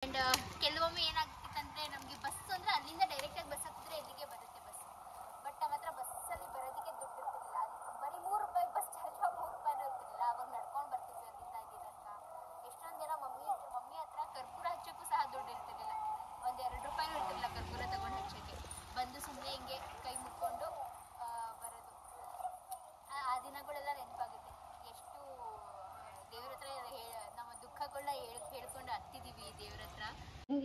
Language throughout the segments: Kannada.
ಅಂಡ್ ಕೆಲವೊಮ್ಮೆ ಏನಾಗ್ತಿತ್ತಂದ್ರೆ ನಮಗೆ ಬಸ್ ಅಂದ್ರೆ ಅಲ್ಲಿಂದ ಡೈರೆಕ್ಟ್ ಆಗಿ ಬಸ್ ಹತ್ತಿದ್ರೆ ಇಲ್ಲಿಗೆ ಬರುತ್ತೆ ಬಸ್. ಬಟ್ ನಮ್ಮ ಹತ್ರ ಬಸ್ಸಲ್ಲಿ ಬರೋದಕ್ಕೆ ದುಡ್ಡು ಇರ್ತಿರ್ಲಿಲ್ಲ. ಬರೀ 3 ರೂಪಾಯಿ ಬಸ್ ಚಾರ್ಜ್ 3 ರೂಪಾಯಿನೂ ಇರ್ತಿರ್ಲಿಲ್ಲ. ಅವಾಗ ನಡ್ಕೊಂಡು ಬರ್ತಿದ್ವಿ ಅಲ್ಲಿಂದ ಇಲ್ಲಿ ತನಕ. ಎಷ್ಟೊಂದು ಜನ ಮಮ್ಮಿ ಹತ್ರ ಕರ್ಪೂರ ಹಚ್ಚಕ್ಕೂ ಸಹ ದುಡ್ಡು ಇರ್ತಿರ್ಲಿಲ್ಲ. ಒಂದು 2 ರೂಪಾಯಿನೂ ಇರ್ತಿರ್ಲಿಲ್ಲ ಕರ್ಪೂರ ತಗೊಂಡು ಹಚ್ಚಕ್ಕೆ. ಬಂದು ಸುಮ್ಮನೆ ಹಿಂಗೆ ಕೈ ಮುಕ್ಕೊಂಡು ಬರೋದು. ಆ ದಿನಗಳೆಲ್ಲ ನೆನಪಾಗುತ್ತೆ. ಎಷ್ಟು ದೇವ್ರ ಹತ್ರ ನಮ್ಮ ದುಃಖಗಳನ್ನ ಹೇಳ್ಕೊಂಡು ಹತ್ತಿದೀವಿ ದೇವ್ರ ಹತ್ರ.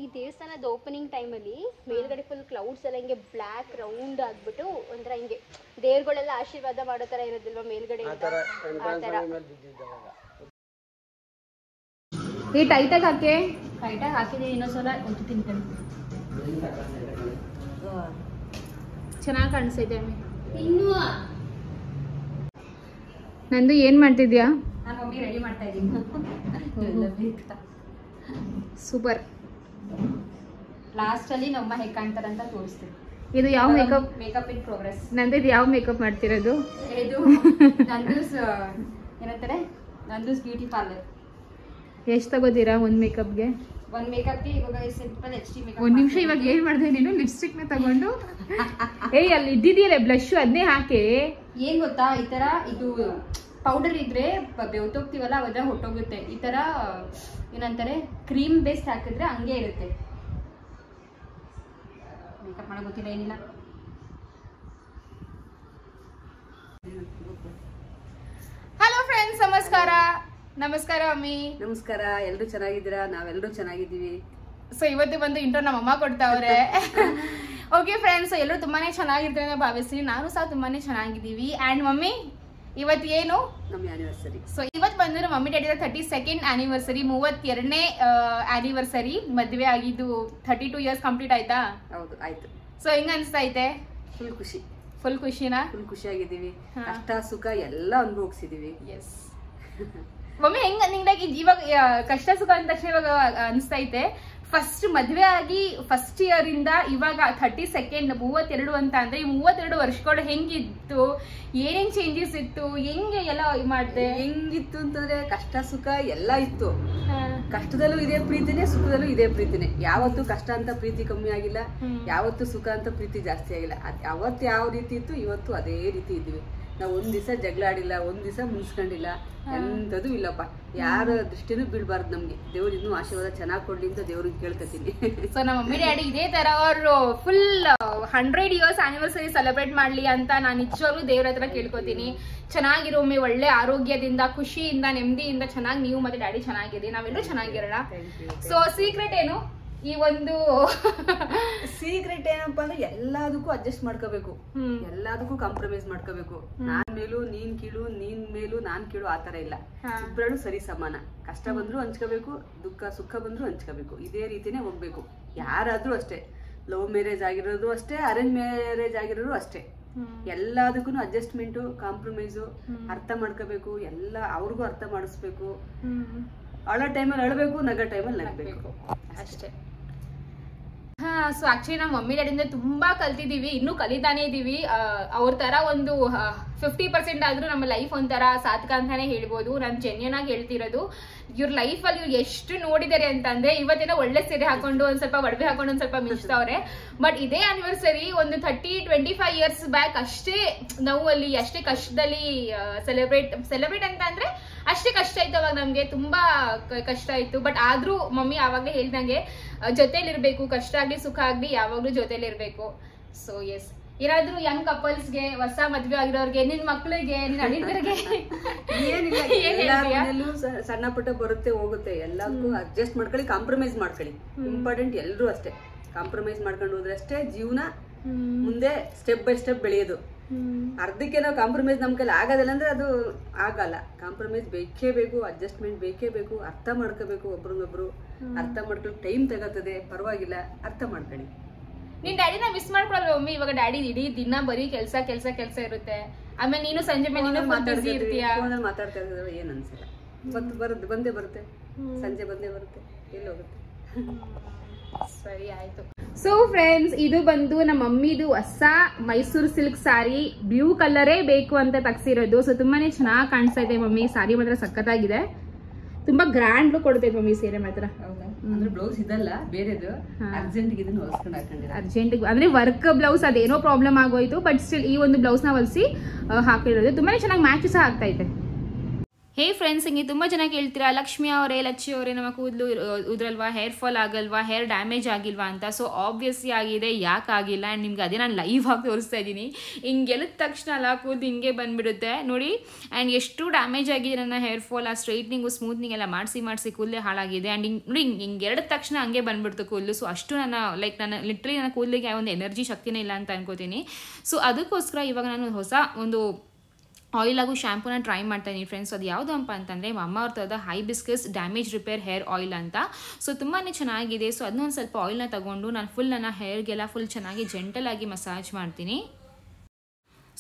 ಈ ದೇವಸ್ಥಾನದ ಓಪನಿಂಗ್ ಟೈಮಲ್ಲಿ ಮೇಲ್ಗಡೆ ಫುಲ್ ಕ್ಲೌಡ್ಸ್ ಎಲ್ಲ ಹಿಂಗೆ ಬ್ಲ್ಯಾಕ್ ರೌಂಡ್ ಆಗ್ಬಿಟ್ಟು ಒಂಥರ ಹಿಂಗೆ ದೇವ್ರುಗಳೆಲ್ಲ ಆಶೀರ್ವಾದ ಮಾಡೋ ತರ ಇರೋದಿಲ್ವಾ ಮೇಲ್ಗಡೆ ಈ ಟೈಟಾಗಿ ಹಾಕಿದೀನಿ. ಇನ್ನೊಂದ್ಸಲ ಉಂಟು ತಿನ್ಕೊಂಡು ಚೆನ್ನಾಗಿ ಕಾಣಿಸ್ತೈತೆ. ಇನ್ನು ನಂದು ಏನ್ ಮಾಡ್ತಿದ್ಯಾ? ನಾನು ಮಮ್ಮಿ ರೆಡಿ ಮಾಡ್ತಾ ಇದ್ದೀನಿ. ಸೂಪರ್. ಲಾಸ್ಟ್ ಅಲ್ಲಿ ನಮ್ಮ ಹೇಗೆ ಕಾಣ್ತಾರಂತ ತೋರಿಸ್ತೀನಿ. ಇದು ಯಾವ ಮೇಕಪ್ ಇನ್ ಪ್ರೋಗ್ರೆಸ್. ನಂದು ಇದು ಯಾವ ಮೇಕಪ್ ಮಾಡ್ತಿರೋದು? ಇದು ನಂದೂಸ್ ಏನಂತಾರೆ, ನಂದೂಸ್ ಬ್ಯೂಟಿ ಪಾರ್ಲರ್. ಎಷ್ಟು ತಗೋತೀರಾ ಒಂದು ಮೇಕಪ್ಗೆ? ಒಂದು ಮೇಕಪ್ಗೆ ಇವಾಗ ಸಿಂಪಲ್ HD ಮೇಕಪ್. ಒಂದು ನಿಮಿಷ, ಇವಾಗ ಏನ್ ಮಾಡಿದೆ ನೀನು? ಲಿಪ್ಸ್ಟಿಕ್ ನ ತಗೊಂಡು ಅಲ್ಲಿ ಇದ್ದಿದೆಯಲ್ಲ ಬ್ಲಶ್, ಅದನ್ನೇ ಹಾಕಿ. ಏನ್ ಗೊತ್ತಾ, ಈ ತರ ಇದು ಪೌಡರ್ ಇದ್ರೆ ಬೆವ್ತೋಗ್ತೀವಲ್ಲ ಅವಾಗ ಹೊಟ್ಟೋಗುತ್ತೆ. ಈ ತರ ಏನಂತಾರೆ ಕ್ರೀಮ್ ಬೇಸ್ಡ್ ಹಾಕಿದ್ರೆ ಹಂಗೆ ಇರುತ್ತೆ. ಮೇಕಪ್ ಮಾಡೋ ಗೊತ್ತಿಲ್ಲ, ಏನಿಲ್ಲ. ಹಲೋ ಫ್ರೆಂಡ್ಸ್, ನಮಸ್ಕಾರ ಅಮ್ಮಿ. ನಮಸ್ಕಾರ. ಎಲ್ರು ಚೆನ್ನಾಗಿದ್ದೀರಾ? ನಾವೆಲ್ಲರೂ ಚೆನ್ನಾಗಿದ್ದೀವಿ. ಸೊ ಇವತ್ತು ಬಂದು ಇಂಟ್ರೋ ನಮ್ಮ ಅಮ್ಮ ಕೊಡ್ತಾವ್ರೆ. ಓಕೆ ಫ್ರೆಂಡ್ಸ್, ಎಲ್ಲರೂ ತುಂಬಾನೇ ಚೆನ್ನಾಗಿರ್ತಾರೆ ಅಂತ ಭಾವಿಸ್ತೀನಿ. ನಾನು ಸಹ ತುಂಬಾನೇ ಚೆನ್ನಾಗಿದ್ದೀವಿ. ಅಂಡ್ ಮಮ್ಮಿ, ಇವತ್ತು ಏನು ನಮ್ಮ ಆನಿವರ್ಸರಿ. ಸೊ ಇವತ್ತು ಬಂದು ನಮ್ಮ ಮಮ್ಮಿ ಡ್ಯಾಡಿದ 32nd ಆನಿವರ್ಸರಿ, 32ನೇ ಆನಿವರ್ಸರಿ. ಮದುವೆ ಆಗಿದ್ದು 32 ಇಯರ್ಸ್ ಕಂಪ್ಲೀಟ್ ಆಯ್ತಾ? ಹೌದು, ಆಯ್ತು. ಸೊ ಹೆಂಗ ಅನ್ಸ್ತೈತೆ? ಫುಲ್ ಖುಷಿನಾ? ಫುಲ್ ಖುಷಿಯಾಗಿದ್ದೀವಿ. ಕಷ್ಟ ಸುಖ ಎಲ್ಲ ಅನುಭವಿಸಿದೀವಿ. ಎಸ್ ಮಮ್ಮಿ, ಹೆಂಗ ನಿಂಗಾಗಿ ಇವಾಗ ಕಷ್ಟ ಸುಖ ಅಂದ ತಕ್ಷಣ ಇವಾಗ ಅನ್ಸ್ತೈತೆ, ಫಸ್ಟ್ ಮದ್ವೆ ಆಗಿ ಫಸ್ಟ್ ಇಯರ್ ಇಂದ ಇವಾಗ 32nd 32 ಅಂತ ಅಂದ್ರೆ ಈ 32 ವರ್ಷಗಳು ಹೆಂಗಿತ್ತು, ಏನೇನ್ ಚೇಂಜಸ್ ಇತ್ತು, ಹೆಂಗೆ ಎಲ್ಲ ಮಾಡಿದೆ? ಹೆಂಗಿತ್ತು ಅಂತಂದ್ರೆ ಕಷ್ಟ ಸುಖ ಎಲ್ಲ ಇತ್ತು. ಕಷ್ಟದಲ್ಲೂ ಇದೇ ಪ್ರೀತಿನೇ, ಸುಖದಲ್ಲೂ ಇದೇ ಪ್ರೀತಿನೇ. ಯಾವತ್ತು ಕಷ್ಟ ಅಂತ ಪ್ರೀತಿ ಕಮ್ಮಿ ಆಗಿಲ್ಲ, ಯಾವತ್ತು ಸುಖ ಅಂತ ಪ್ರೀತಿ ಜಾಸ್ತಿ ಆಗಿಲ್ಲ. ಅವತ್ತು ಯಾವ ರೀತಿ ಇತ್ತು, ಇವತ್ತು ಅದೇ ರೀತಿ ಇದ್ವಿ. ನಾವು ಒಂದ್ ದಿವಸ ಜಗಳ ಆಡಿಲ್ಲ, ಒಂದ್ ದಿವಸ ಮುನ್ಸ್ಕೊಂಡಿಲ್ಲ, ಎಂತದೂ ಇಲ್ಲಪ್ಪ. ಯಾರ ದೃಷ್ಟಿನೂ ಬಿಡ್ಬಾರ್ದು ನಮ್ಗೆ. ದೇವ್ರು ಇನ್ನೂ ಆಶೀರ್ವಾದ ಚೆನ್ನಾಗಿ ಕೊಡ್ಲಿ ಅಂತ ದೇವ್ರಿಗೆ ಕೇಳ್ಕೊತೀನಿ. ಸೊ ನಮ್ಮ ಮಮ್ಮಿ ಡ್ಯಾಡಿ ಇದೇ ತರ ಅವರು ಫುಲ್ 100 ಇಯರ್ಸ್ ಆನಿವರ್ಸರಿ ಸೆಲೆಬ್ರೇಟ್ ಮಾಡ್ಲಿ ಅಂತ ನಾನು ನಿಜವಾಗ್ಲೂ ದೇವ್ರ ಹತ್ರ ಕೇಳ್ಕೊತೀನಿ. ಚೆನ್ನಾಗಿರೋ ಒಮ್ಮೆ ಒಳ್ಳೆ ಆರೋಗ್ಯದಿಂದ, ಖುಷಿಯಿಂದ, ನೆಮ್ಮದಿಯಿಂದ ಚೆನ್ನಾಗಿ ನೀವು ಮತ್ತೆ ಡ್ಯಾಡಿ ಚೆನ್ನಾಗಿರಿ, ನಾವೆಲ್ಲರೂ ಚೆನ್ನಾಗಿರೋಣ. ಸೊ ಸೀಕ್ರೆಟ್ ಏನು? ಈ ಒಂದು ಸೀಕ್ರೆಟ್ ಏನಪ್ಪಾ ಅಂದ್ರೆ ಎಲ್ಲದಕ್ಕೂ ಅಡ್ಜಸ್ಟ್ ಮಾಡ್ಕೋಬೇಕು, ಎಲ್ಲದಕ್ಕೂ ಕಾಂಪ್ರಮೈಸ್ ಮಾಡ್ಕೋಬೇಕು. ನಾನ್ ಮೇಲೂ ನೀನ್ ಕೀಳು, ನೀನ್ ಮೇಲೂ ನಾನ್ ಕೀಳು, ಆತರ ಇಲ್ಲ. ಇಬ್ಬರಲ್ಲೂ ಸರಿ ಸಮಾನ. ಕಷ್ಟ ಬಂದ್ರು ಹಂಚ್ಕೋಬೇಕು, ಸುಖ ಬಂದ್ರು ಹಂಚ್ಕೋಬೇಕು. ಇದೇ ರೀತಿನೇ ಹೋಗ್ಬೇಕು. ಯಾರಾದ್ರೂ ಅಷ್ಟೇ, ಲವ್ ಮ್ಯಾರೇಜ್ ಆಗಿರೋದು ಅಷ್ಟೇ, ಅರೇಂಜ್ ಮ್ಯಾರೇಜ್ ಆಗಿರೋದು ಅಷ್ಟೇ. ಎಲ್ಲದಕ್ಕೂ ಅಡ್ಜಸ್ಟ್ಮೆಂಟು, ಕಾಂಪ್ರಮೈಸು, ಅರ್ಥ ಮಾಡ್ಕೋಬೇಕು. ಎಲ್ಲ ಅವ್ರಿಗೂ ಅರ್ಥ ಮಾಡಿಸ್ಬೇಕು. ಅಳೋ ಟೈಮಲ್ಲಿ ಅಳಬೇಕು, ನಗೋ ಟೈಮಲ್ಲಿ ನಗಬೇಕು, ಅಷ್ಟೇ. ಸೊ ಆಕ್ಚುಲಿ ನಾವು ಮಮ್ಮಿ ಡ್ಯಾಡಿಯಿಂದ ತುಂಬಾ ಕಲ್ತಿದೀವಿ, ಇನ್ನೂ ಕಲಿತಾನೆ ಇದೀವಿ. ಅವ್ರ ತರ ಒಂದು 50% ಆದ್ರೂ ನಮ್ಮ ಲೈಫ್ ಒಂಥರ ಸಾರ್ಥಕ ಅಂತಾನೆ ಹೇಳ್ಬೋದು. ನಾನು ಜೆನ್ಯೂನ್ ಆಗಿ ಹೇಳ್ತಿರೋದು. ಇವ್ರ ಲೈಫ್ ಅಲ್ಲಿ ಇವ್ರು ಎಷ್ಟು ನೋಡಿದಾರೆ ಅಂತಂದ್ರೆ, ಇವತ್ತೇನೋ ಒಳ್ಳೆ ಸೀರೆ ಹಾಕೊಂಡು ಒಂದ್ ಸ್ವಲ್ಪ ಒಡವೆ ಹಾಕೊಂಡು ಒಂದ್ ಸ್ವಲ್ಪ ಮಿಂಚ್ತವ್ರೆ. ಬಟ್ ಇದೇ ಆನಿವರ್ಸರಿ ಒಂದು 30-25 ಇಯರ್ಸ್ ಬ್ಯಾಕ್ ಅಷ್ಟೇ ನೋವಲ್ಲಿ, ಅಷ್ಟೇ ಕಷ್ಟದಲ್ಲಿ ಸೆಲೆಬ್ರೇಟ್ ಅಂತ ಅಂದ್ರೆ ಅಷ್ಟೇ ಕಷ್ಟ ಆಯ್ತು. ಅವಾಗ ನಮ್ಗೆ ತುಂಬಾ ಕಷ್ಟ ಆಯ್ತು. ಬಟ್ ಆದ್ರೂ ಮಮ್ಮಿ ಆವಾಗಲೇ ಹೇಳ್ದಂಗೆ ಜೊತೆಲಿರ್ಬೇಕು, ಕಷ್ಟ ಆಗ್ಲಿ ಸುಖ ಆಗ್ಲಿ ಯಾವಾಗ್ಲೂ ಜೊತೆಲಿರ್ಬೇಕು. ಸೊ ಎಸ್, ಏನಾದ್ರೂ ಯಂಗ್ ಕಪಲ್ಸ್ಗೆ, ಹೊಸ ಮದ್ವೆ ಆಗಿರೋರ್ಗೆ, ನಿನ್ ಮಕ್ಳಿಗೆ, ನಿನ್ ಅಳಿದರಿಗೆ ಏನಿಲ್ಲ, ಸಣ್ಣ ಪುಟ್ಟ ಬರುತ್ತೆ ಹೋಗುತ್ತೆ. ಎಲ್ಲಕ್ಕೂ ಅಡ್ಜಸ್ಟ್ ಮಾಡ್ಕೊಳ್ಳಿ, ಕಾಂಪ್ರಮೈಸ್ ಮಾಡ್ಕೊಳ್ಳಿ. ಇಂಪಾರ್ಟೆಂಟ್. ಎಲ್ರು ಅಷ್ಟೇ ಕಾಂಪ್ರಮೈಸ್ ಮಾಡ್ಕೊಂಡು ಹೋದ್ರೆ ಅಷ್ಟೇ ಜೀವನ ಮುಂದೆ ಸ್ಟೆಪ್ ಬೈ ಸ್ಟೆಪ್ ಬೆಳೆಯೋದು. ಅರ್ಧಕ್ಕೆ ನಾವು ಕಾಂಪ್ರಮೈಸ್ ನಮ್ ಕೈಲಿ ಆಗೋದಿಲ್ಲ ಅಂದ್ರೆ ಅದು ಆಗಲ್ಲ. ಕಾಂಪ್ರಮೈಸ್ ಬೇಕೇ ಬೇಕು, ಅಡ್ಜಸ್ಟ್ಮೆಂಟ್ ಬೇಕೇ ಬೇಕು. ಅರ್ಥ ಮಾಡ್ಕೋಬೇಕು, ಒಬ್ರನ್ನೊಬ್ರು ಅರ್ಥ ಮಾಡ್ಕೊಂಡು ಟೈಮ್ ತಗೋತದೆ, ಪರವಾಗಿಲ್ಲ, ಅರ್ಥ ಮಾಡ್ಕೊಳ್ಳಿ. ನಿನ್ ಡ್ಯಾಡಿನ ಮಿಸ್ ಮಾಡ್ಕೊಳಲ್ವ ಮಮ್ಮಿ? ಇವಾಗ ಡ್ಯಾಡಿ ಇಡೀ ದಿನ ಬರೀ ಕೆಲ್ಸ ಇರುತ್ತೆ. ಆಮೇಲೆ ನೀನು ಸಂಜೆ ಮೇಲೆ ಮಾತಾಡ್ತಾ ಇರ್ತೀಯ, ಮಾತಾಡ್ತಾ ಇದ್ರೆ ಏನ್ ಅನ್ಸಲ್ಲ. ಬಂದೇ ಬರುತ್ತೆ, ಸಂಜೆ ಬಂದೇ ಬರುತ್ತೆ, ಎಲ್ಲಿ ಹೋಗುತ್ತೆ. ಸರಿ ಆಯ್ತು. ಸೊ ಫ್ರೆಂಡ್ಸ್, ಇದು ಬಂದು ನಮ್ಮ ಮಮ್ಮಿದು ಹೊಸ ಮೈಸೂರು ಸಿಲ್ಕ್ ಸಾರಿ. ಬ್ಲೂ ಕಲರೇ ಬೇಕು ಅಂತ ತಗ್ಸಿರೋದು. ಸೊ ತುಂಬಾನೇ ಚೆನ್ನಾಗಿ ಕಾಣಿಸ್ತಾ ಇದೆ ಮಮ್ಮಿ. ಸಾರಿ ಮಾತ್ರ ಸಖತ್ತಾಗಿದೆ, ತುಂಬಾ ಗ್ರ್ಯಾಂಡ್ ಲುಕ್ ಕೊಡ್ತೈತೆ ಮಮ್ಮಿ ಸೀರೆ ಮಾತ್ರ. ಅಂದ್ರೆ ಬ್ಲೌಸ್ ಇದಲ್ಲ ಬೇರೆದು, ಅರ್ಜೆಂಟ್ ಇದನ್ನ ಹೊಲ್ಸ್ಕೊಂಡು ಹಾಕೊಂಡಿರ. ಅರ್ಜೆಂಟ್ ಅಂದ್ರೆ ವರ್ಕ್ ಬ್ಲೌಸ್ ಅದೇನೋ ಪ್ರಾಬ್ಲಮ್ ಆಗೋಯ್ತು, ಬಟ್ ಸ್ಟಿಲ್ ಈ ಒಂದು ಬ್ಲೌಸ್ ನ ಹೊಲಿಸಿ ಹಾಕಿರೋದು ತುಂಬಾನೇ ಚೆನ್ನಾಗಿ ಮ್ಯಾಚ್ ಸಹ ಆಗ್ತಾ ಇದೆ. ಹೇ ಫ್ರೆಂಡ್ಸ್, ಹಿಂಗೆ ತುಂಬ ಜನ ಕೇಳ್ತೀರಾ, ಲಕ್ಷ್ಮಿ ಅವರೇ, ಲಚ್ಚಿ ಅವರೇ, ನಮ್ಮ ಕೂದಲು ಉದ್ರಲ್ವಾ, ಹೇರ್ ಫಾಲ್ ಆಗಲ್ವಾ, ಹೇರ್ ಡ್ಯಾಮೇಜ್ ಆಗಿಲ್ವಾ ಅಂತ. ಸೊ ಆಬ್ವಿಯಸ್ಲಿ ಆಗಿದೆ, ಯಾಕೆ ಆಗಿಲ್ಲ. ಆ್ಯಂಡ್ ನಿಮ್ಗೆ ಅದೇ ನಾನು ಲೈವ್ ಆಗಿ ತೋರಿಸ್ತಾ ಇದ್ದೀನಿ. ಹಿಂಗೆ ಎಲ್ಲಿದ ತಕ್ಷಣ ಅಲ್ಲ ಕೂದಲು ಹಿಂಗೆ ಬಂದುಬಿಡುತ್ತೆ ನೋಡಿ. ಆ್ಯಂಡ್ ಎಷ್ಟು ಡ್ಯಾಮೇಜ್ ಆಗಿದೆ ನನ್ನ ಹೇರ್ ಫಾಲ್, ಆ ಸ್ಟ್ರೈಟ್ನಿಂಗು ಸ್ಮೂತ್ನಿಂಗ್ ಎಲ್ಲ ಮಾಡಿಸಿ ಕೂದಲೇ ಹಾಳಾಗಿದೆ. ಆ್ಯಂಡ್ ಹಿಂಗೆ ನೋಡಿ, ಹಿಂಗೆ ಎರಡು ತಕ್ಷಣ ಹಂಗೆ ಬಂದುಬಿಡ್ತು ಕೂದಲು. ಸೊ ಅಷ್ಟು ನನ್ನ ಲಿಟ್ರಲಿ ನನ್ನ ಕೂದಲಿಗೆ ಒಂದು ಎನರ್ಜಿ ಶಕ್ತಿನೇ ಇಲ್ಲ ಅಂತ ಅನ್ಕೋತೀನಿ. ಸೊ ಅದಕ್ಕೋಸ್ಕರ ಇವಾಗ ನಾನು ಹೊಸ ಒಂದು ಆಯಿಲ್ ಹಾಗೂ ಶ್ಯಾಂಪೂನ ಟ್ರೈ ಮಾಡ್ತಾ ಇದ್ದೀನಿ ಫ್ರೆಂಡ್ಸ್. ಅದು ಯಾವುದಪ್ಪ ಅಂತಂದರೆ ಮಮ್ಮ ಅವ್ರ ಥರದ hibiscus damage repair hair oil ಅಂತ. ಸೊ ತುಂಬಾ ಚೆನ್ನಾಗಿದೆ. ಸೊ ಅದನ್ನ ಒಂದು ಸ್ವಲ್ಪ ಆಯಿಲ್ನ ತಗೊಂಡು ನಾನು ಫುಲ್ ನನ್ನ ಹೇರ್ಗೆಲ್ಲ ಫುಲ್ ಚೆನ್ನಾಗಿ ಜೆಂಟಲ್ ಆಗಿ ಮಸಾಜ್ ಮಾಡ್ತೀನಿ.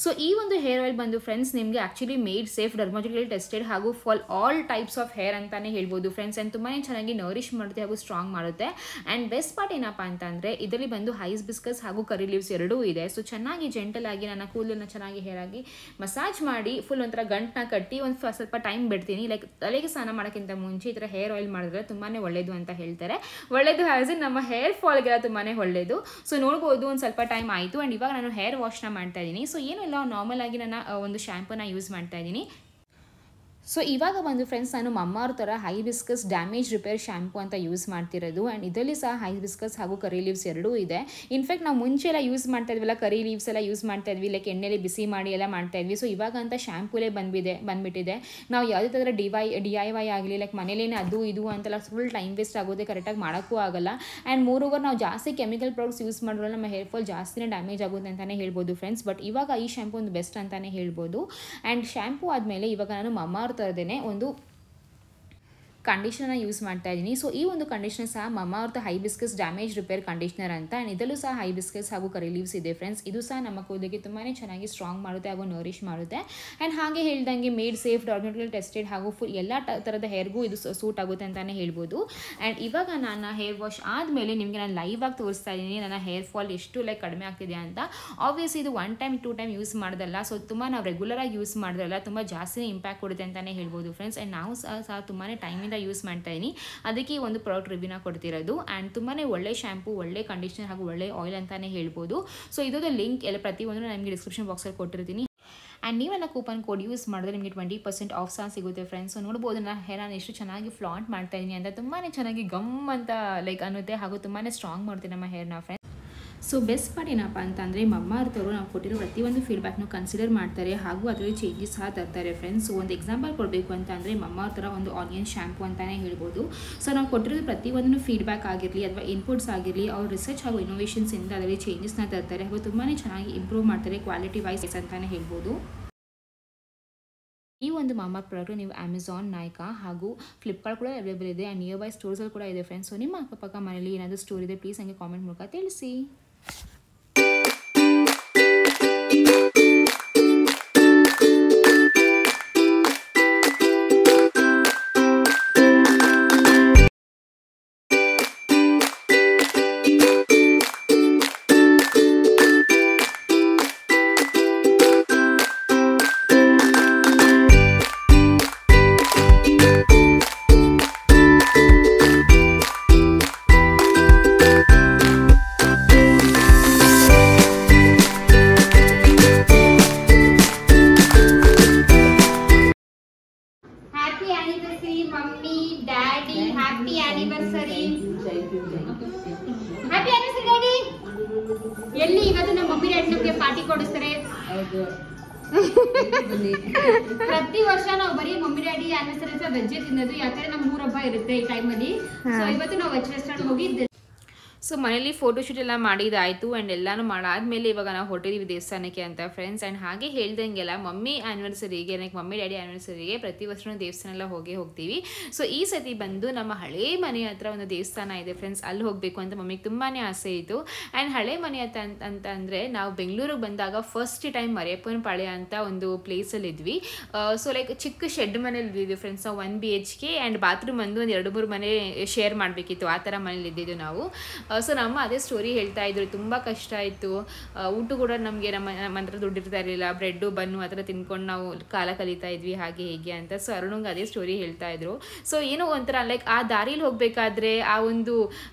ಸೊ ಈ ಒಂದು ಹೇರ್ ಆಯಿಲ್ ಬಂದು ಫ್ರೆಂಡ್ಸ್ ನಿಮಗೆ ಆ್ಯಕ್ಚುಲಿ ಮೇಡ್ ಸೇಫ್, ಡರ್ಮಾಟೊಲಜಿಕಲಿ ಟೆಸ್ಟೆಡ್ ಹಾಗೂ for all types of hair ಅಂತಲೇ ಹೇಳ್ಬೋದು ಫ್ರೆಂಡ್ಸ್. ಆ್ಯಂಡ್ ತುಂಬಾ ಚೆನ್ನಾಗಿ ನರಿಶ್ ಮಾಡುತ್ತೆ ಹಾಗೂ ಸ್ಟ್ರಾಂಗ್ ಮಾಡುತ್ತೆ. ಆ್ಯಂಡ್ ಬೆಸ್ಟ್ ಪಾರ್ಟ್ ಏನಪ್ಪ ಅಂತಂದರೆ ಇದರಲ್ಲಿ ಬಂದು ಹೈಬಿಸ್ಕಸ್ ಹಾಗೂ ಕರಿ ಲೀವ್ಸ್ ಎರಡೂ ಇದೆ. ಸೊ ಚೆನ್ನಾಗಿ ಜೆಂಟಲ್ ಆಗಿ ನನ್ನ ಕೂದಲನ್ನು ಚೆನ್ನಾಗಿ ಹೇರ್ ಆಗಿ ಮಸಾಜ್ ಮಾಡಿ ಫುಲ್ ಒಂಥರ ಗಂಟನ್ನ ಕಟ್ಟಿ ಒಂದು ಸ್ವಲ್ಪ ಟೈಮ್ ಬಿಡ್ತೀನಿ. ಲೈಕ್ ತಲೆಗೆ ಸ್ನಾನ ಮಾಡೋಕ್ಕಿಂತ ಮುಂಚೆ ಈ ಥರ ಹೇರ್ ಆಯಿಲ್ ಮಾಡಿದ್ರೆ ತುಂಬಾ ಒಳ್ಳೆಯದು ಅಂತ ಹೇಳ್ತಾರೆ. ಒಳ್ಳೆಯದು ಆ್ಯಸ್ ಇನ್ ನಮ್ಮ ಹೇರ್ ಫಾಲ್ಗೆಲ್ಲ ತುಂಬಾ ಒಳ್ಳೆಯದು. ಸೊ ನೋಡ್ಬೋದು ಒಂದು ಸ್ವಲ್ಪ ಟೈಮ್ ಆಯಿತು. ಆ್ಯಂಡ್ ಇವಾಗ ನಾನು ಹೇರ್ ವಾಶ್ನ ಮಾಡ್ತಾ ಇದ್ದೀನಿ. ಸೊ ಏನು ನಾರ್ಮಲ್ ಆಗಿ ನಾನು ಒಂದು ಶ್ಯಾಂಪೂನ ಯೂಸ್ ಮಾಡ್ತಾ ಇದ್ದೀನಿ. ಸೊ ಇವಾಗ ಬಂದು ಫ್ರೆಂಡ್ಸ್ ನಾನು ಮಮ್ಮ ಅವ್ರ ಥರ ಹೈಬಿಸ್ಕಸ್ ಡ್ಯಾಮೇಜ್ ರಿಪೇರ್ ಶ್ಯಾಂಪು ಅಂತ ಯೂಸ್ ಮಾಡ್ತಿರೋದು. ಆ್ಯಂಡ್ ಇದರಲ್ಲಿ ಸಹ ಹೈಬಿಸ್ಕಸ್ ಹಾಗೂ ಕರಿ ಲೀವ್ಸ್ ಎರಡೂ ಇದೆ. ಇನ್ಫ್ಯಾಕ್ಟ್ ನಾವು ಮುಂಚೆ ಎಲ್ಲ ಯೂಸ್ ಮಾಡ್ತಾ ಇದ್ವಲ್ಲ, ಕರಿ ಲೀವ್ಸ್ ಎಲ್ಲ ಯೂಸ್ ಮಾಡ್ತಾ ಇದ್ವಿ, ಲೈಕ್ ಎಣ್ಣೆಲಿ ಬಿಸಿ ಮಾಡಿ ಎಲ್ಲ ಮಾಡ್ತಾ ಇದ್ವಿ. ಸೊ ಇವಾಗ ಅಂತ ಶ್ಯಾಂಪೂಲೇ ಬಂದುಬಿಟ್ಟಿದೆ. ನಾವು ಯಾವುದೇ ಥರ DIY ಆಗಲಿ, ಲೈಕ್ ಮನೇಲೇನೆ ಅದು ಇದು ಅಂತೆಲ್ಲ ಫುಲ್ ಟೈಮ್ ವೇಸ್ಟ್ ಆಗೋದೇ, ಕರೆಕ್ಟಾಗಿ ಮಾಡೋಕ್ಕೂ ಆಗಲ್ಲ. ಆ್ಯಂಡ್ ಮೋರೋವರ್ ನಾವು ಜಾಸ್ತಿ ಕೆಮಿಕಲ್ ಪ್ರಾಡಕ್ಟ್ಸ್ ಯೂಸ್ ಮಾಡಿದ್ರೆ ನಮ್ಮ ಹೇರ್ ಫಾಲ್ ಜಾಸ್ತಿನೇ ಡ್ಯಾಮೇಜ್ ಆಗುತ್ತೆ ಅಂತಲೇ ಹೇಳ್ಬೋದು ಫ್ರೆಂಡ್ಸ್. ಬಟ್ ಇವಾಗ ಈ ಶ್ಯಾಂಪು ಒಂದು ಬೆಸ್ಟ್ ಅಂತಲೇ ಹೇಳ್ಬೋದು. ಆ್ಯಂಡ್ ಶ್ಯಾಂಪು ಆದಮೇಲೆ ಇವಾಗ ನಾನು ಮಮ್ಮ ಅವ್ರ ಥರದೇ ಒಂದು ಕಂಡೀಷನರ್ನ ಯೂಸ್ ಮಾಡ್ತಾ ಇದ್ದೀನಿ. ಸೊ ಈ ಒಂದು ಕಂಡೀಷನರ್ ಸಹ ಮಮ್ಮ ಅವ್ರದ್ದು ಹೈಬಿಸ್ಕಸ್ ಡ್ಯಾಮೇಜ್ ರಿಪೇರ್ ಕಂಡೀಷನರ್ ಅಂತ. ಆ್ಯಂಡ್ ಇದರಲ್ಲೂ ಸಹ ಹೈಬಿಸ್ಕಸ್ ಹಾಗೂ ಕರಿ ಲೀವ್ಸ್ ಇದೆ ಫ್ರೆಂಡ್ಸ್. ಇದು ಸಹ ನಮ್ಮ ಕೂದಲಿಗೆ ತುಂಬಾ ಚೆನ್ನಾಗಿ ಸ್ಟ್ರಾಂಗ್ ಮಾಡುತ್ತೆ ಹಾಗೂ ನರಿಶ್ ಮಾಡುತ್ತೆ. ಆ್ಯಂಡ್ ಹಾಗೆ ಹೇಳ್ದಂಗೆ ಮೇಡ್ ಸೇಫ್, ಡರ್ಮಾಟೊಲಜಿಕಲಿ ಟೆಸ್ಟೆಡ್ ಹಾಗೂ ಫುಲ್ ಎಲ್ಲ ಥರದ ಹೇರ್ಗೂ ಇದು ಸೂಟ್ ಆಗುತ್ತೆ ಅಂತಲೇ ಹೇಳ್ಬೋದು. ಆ್ಯಂಡ್ ಇವಾಗ ನಾನು ಹೇರ್ ವಾಶ್ ಆದಮೇಲೆ ನಿಮಗೆ ನಾನು ಲೈವ್ ಆಗಿ ತೋರಿಸ್ತಾ ಇದ್ದೀನಿ ನನ್ನ ಹೇರ್ ಫಾಲ್ ಎಷ್ಟು ಕಡಿಮೆ ಆಗ್ತಿದೆ ಅಂತ. ಆಬ್ವಿಯಸ್ಲಿ ಇದು 1 ಟೈಮ್ 2 ಟೈಮ್ ಯೂಸ್ ಮಾಡೋದಲ್ಲ. ಸೊ ತುಂಬ ನಾವು ರೆಗ್ಯುಲರಾಗಿ ಯೂಸ್ ಮಾಡಿದ್ರಲ್ಲ ತುಂಬ ಜಾಸ್ತಿನೇ ಇಂಪ್ಯಾಕ್ಟ್ ಕೊಡುತ್ತೆ ಅಂತಲೇ ಹೇಳ್ಬೋದು ಫ್ರೆಂಡ್ಸ್. ಆ್ಯಂಡ್ ನಾವು ಸಹ ತುಂಬಾ ಟೈಮಿಂದ ಯೂಸ್ ಮಾಡ್ತಾ ಇದ್ದೀನಿ, ಅದಕ್ಕೆ ಈ ಒಂದು ಪ್ರಾಡಕ್ಟ್ ರಿವ್ಯೂನ ಕೊಡ್ತಿರೋದು. ಆ್ಯಂಡ್ ತುಂಬಾ ಒಳ್ಳೆ ಶ್ಯಾಂಪು, ಒಳ್ಳೆ ಕಂಡೀಷನರ್ ಹಾಗೂ ಒಳ್ಳೆ ಆಯಿಲ್ ಅಂತಲೇ ಹೇಳ್ಬೋದು. ಸೊ ಇದೊಂದು ಲಿಂಕ್ ಎಲ್ಲ ಪ್ರತಿಯೊಂದು ನಿಮಗೆ ಡಿಸ್ಕ್ರಿಪ್ಷನ್ ಬಾಕ್ಸಲ್ಲಿ ಕೊಟ್ಟಿರ್ತೀನಿ. ಆ್ಯಂಡ್ ನೀವೆಲ್ಲ ಕೂಪನ್ ಕೋಡ್ ಯೂಸ್ ಮಾಡಿದ್ರೆ ನಿಮಗೆ 20% ಆಫ್ ಸಹ ಸಿಗುತ್ತೆ ಫ್ರೆಂಡ್ಸ್. ಸೊ ನೋಡ್ಬೋದು ನಾನು ಎಷ್ಟು ಚೆನ್ನಾಗಿ ಫ್ಲಾಂಟ್ ಮಾಡ್ತಾ ಇದ್ದೀನಿ ಅಂತ. ತುಂಬಾ ಚೆನ್ನಾಗಿ ಗಮ್ ಅಂತ ಅನ್ನುತ್ತೆ ಹಾಗೂ ತುಂಬಾ ಸ್ಟ್ರಾಂಗ್ ಮಾಡುತ್ತೆ ನಮ್ಮ ಹೇರ್ನ ಫ್ರೆಂಡ್ಸ್. ಸೊ ಬೆಸ್ಟ್ ಪಾರ್ಟ್ ಏನಪ್ಪ ಅಂತಂದರೆ ಮಮ್ಮ ಅವ್ರವರು ನಾವು ಕೊಟ್ಟಿರೋ ಪ್ರತಿಯೊಂದು ಫೀಡ್ಬ್ಯಾಕ್ನು ಕನ್ಸಿಡರ್ ಮಾಡ್ತಾರೆ ಹಾಗೂ ಅದರಲ್ಲಿ ಚೇಂಜಸ್ ಸಹ ತರ್ತಾರೆ ಫ್ರೆಂಡ್ಸ್. ಒಂದು ಎಕ್ಸಾಂಪಲ್ ಕೊಡಬೇಕು ಅಂತಂದರೆ ಮಮ್ಮ ಅವ್ರ ಥರ ಒಂದು ಆನಿಯನ್ ಶ್ಯಾಂಪು ಅಂತಲೇ ಹೇಳ್ಬೋದು. ಸೊ ನಾವು ಕೊಟ್ಟಿರೋದು ಪ್ರತಿಯೊಂದು ಫೀಡ್ಬ್ಯಾಕ್ ಆಗಿರಲಿ ಅಥವಾ ಇನ್ಪುಟ್ಸ್ ಆಗಿರಲಿ, ಅವ್ರ ರಿಸರ್ಚ್ ಹಾಗೂ ಇನೋವೇಷನ್ಸಿಂದ ಅದರಲ್ಲಿ ಚೇಂಜಸ್ನ ತರ್ತಾರೆ ಹಾಗೂ ತುಂಬಾ ಚೆನ್ನಾಗಿ ಇಂಪ್ರೂವ್ ಮಾಡ್ತಾರೆ ಕ್ವಾಲಿಟಿ ವೈಸ್ ಅಂತಲೇ ಹೇಳ್ಬೋದು. ಈ ಒಂದು ಮಮ್ಮ ಪ್ರಾಡಕ್ಟ್ ನೀವು ಅಮೆಝಾನ್, ನೈಕಾ ಹಾಗೂ ಫ್ಲಿಪ್ಕಾರ್ಟ್ ಕೂಡ ಅವೈಲೇಬಲ್ ಇದೆ. ಆ್ಯಂಡ್ ನಿಯರ್ ಬೈ ಸ್ಟೋರ್ಸಲ್ಲಿ ಕೂಡ ಇದೆ ಫ್ರೆಂಡ್ಸ್. ಸೊ ನಿಮ್ಮ ಅಕ್ಕಪಕ್ಕ ಮನೇಲಿ ಏನಾದರೂ ಸ್ಟೋರ್ ಇದೆ ಪ್ಲೀಸ್ ನನಗೆ ಕಾಮೆಂಟ್ ಮೂಲಕ ತಿಳಿಸಿ. ಎಲ್ಲಿ ಇವತ್ತು ನಮ್ಮ ಮಮ್ಮಿ ಡ್ಯಾಡಿ ನಮಗೆ ಪಾರ್ಟಿ ಕೊಡಿಸ್ತಾರೆ. ಪ್ರತಿ ವರ್ಷ ನಾವು ಬರೀ ಮಮ್ಮಿ ಡ್ಯಾಡಿ ಆನಿವರ್ಸರಿ ವೆಜ್ಜೆ ತಿನ್ನೋದು, ಯಾಕಂದ್ರೆ ನಮ್ಮ 3 ಹಬ್ಬ ಇರುತ್ತೆ ಈ ಟೈಮಲ್ಲಿ. ಸೊ ಇವತ್ತು ನಾವು ವೆಜ್ ರೆಸ್ಟೋರೆಂಟ್ ಹೋಗಿದ್ದೆ. ಸೊ ಮನೇಲಿ ಫೋಟೋಶೂಟ್ ಎಲ್ಲ ಮಾಡಿದಾಯಿತು. ಆ್ಯಂಡ್ ಎಲ್ಲನೂ ಮಾಡಾದ್ಮೇಲೆ ಇವಾಗ ನಾವು ಹೊರಟಿದ್ದೀವಿ ದೇವಸ್ಥಾನಕ್ಕೆ ಅಂತ ಫ್ರೆಂಡ್ಸ್. ಆ್ಯಂಡ್ ಹಾಗೆ ಹೇಳ್ದಂಗೆಲ್ಲ ಮಮ್ಮಿ ಆ್ಯನಿವರ್ಸರಿಗೆ, ಲೈಕ್ ಮಮ್ಮಿ ಡ್ಯಾಡಿ ಆ್ಯನಿವರ್ಸರಿಗೆ ಪ್ರತಿ ವರ್ಷವೂ ದೇವಸ್ಥಾನ ಎಲ್ಲ ಹೋಗ್ತೀವಿ. ಸೊ ಈ ಸತಿ ಬಂದು ನಮ್ಮ ಹಳೇ ಮನೆ ಹತ್ರ ಒಂದು ದೇವಸ್ಥಾನ ಇದೆ ಫ್ರೆಂಡ್ಸ್, ಅಲ್ಲಿ ಹೋಗಬೇಕು ಅಂತ ಮಮ್ಮಿಗೆ ತುಂಬಾ ಆಸೆ ಇತ್ತು. ಆ್ಯಂಡ್ ಹಳೆ ಮನೆ ಅಂತ ಅಂದರೆ ನಾವು ಬೆಂಗಳೂರಿಗೆ ಬಂದಾಗ ಫಸ್ಟ್ ಟೈಮ್ ಮರಿಯಪ್ಪನ ಪಾಳ್ಯ ಅಂತ ಒಂದು ಪ್ಲೇಸಲ್ಲಿ ಇದ್ವಿ. ಸೊ ಲೈಕ್ ಚಿಕ್ಕ ಶೆಡ್ ಮನೇಲಿ ಇದ್ದಿದ್ದು ಫ್ರೆಂಡ್ಸ್. ನಾವು 1 BHK ಆ್ಯಂಡ್ ಬಾತ್ರೂಮ್ ಒಂದು 2-3 ಮನೆ ಶೇರ್ ಮಾಡಬೇಕಿತ್ತು, ಆ ಥರ ಮನೇಲಿ ಇದ್ದಿದ್ದು ನಾವು. ಸೊ ನಮ್ಮ ಅದೇ ಸ್ಟೋರಿ ಹೇಳ್ತಾ ಇದ್ರು, ತುಂಬ ಕಷ್ಟ ಆಯಿತು, ಊಟ ಕೂಡ ನಮಗೆ ನಮ್ಮ ಹತ್ರ ದುಡ್ಡು ಇರ್ತಾ ಇರಲಿಲ್ಲ, ಬ್ರೆಡ್ಡು ಬನ್ನು ಆ ಥರ ತಿನ್ಕೊಂಡು ನಾವು ಕಾಲ ಕಲಿತಾ ಇದ್ವಿ ಹಾಗೆ ಹೇಗೆ ಅಂತ. ಸೊ ಅರುಣ್ಗೆ ಅದೇ ಸ್ಟೋರಿ ಹೇಳ್ತಾ ಇದ್ರು. ಸೊ ಏನೋ ಒಂಥರ ಲೈಕ್ ಆ ದಾರಿಲಿ ಹೋಗಬೇಕಾದ್ರೆ, ಆ ಒಂದು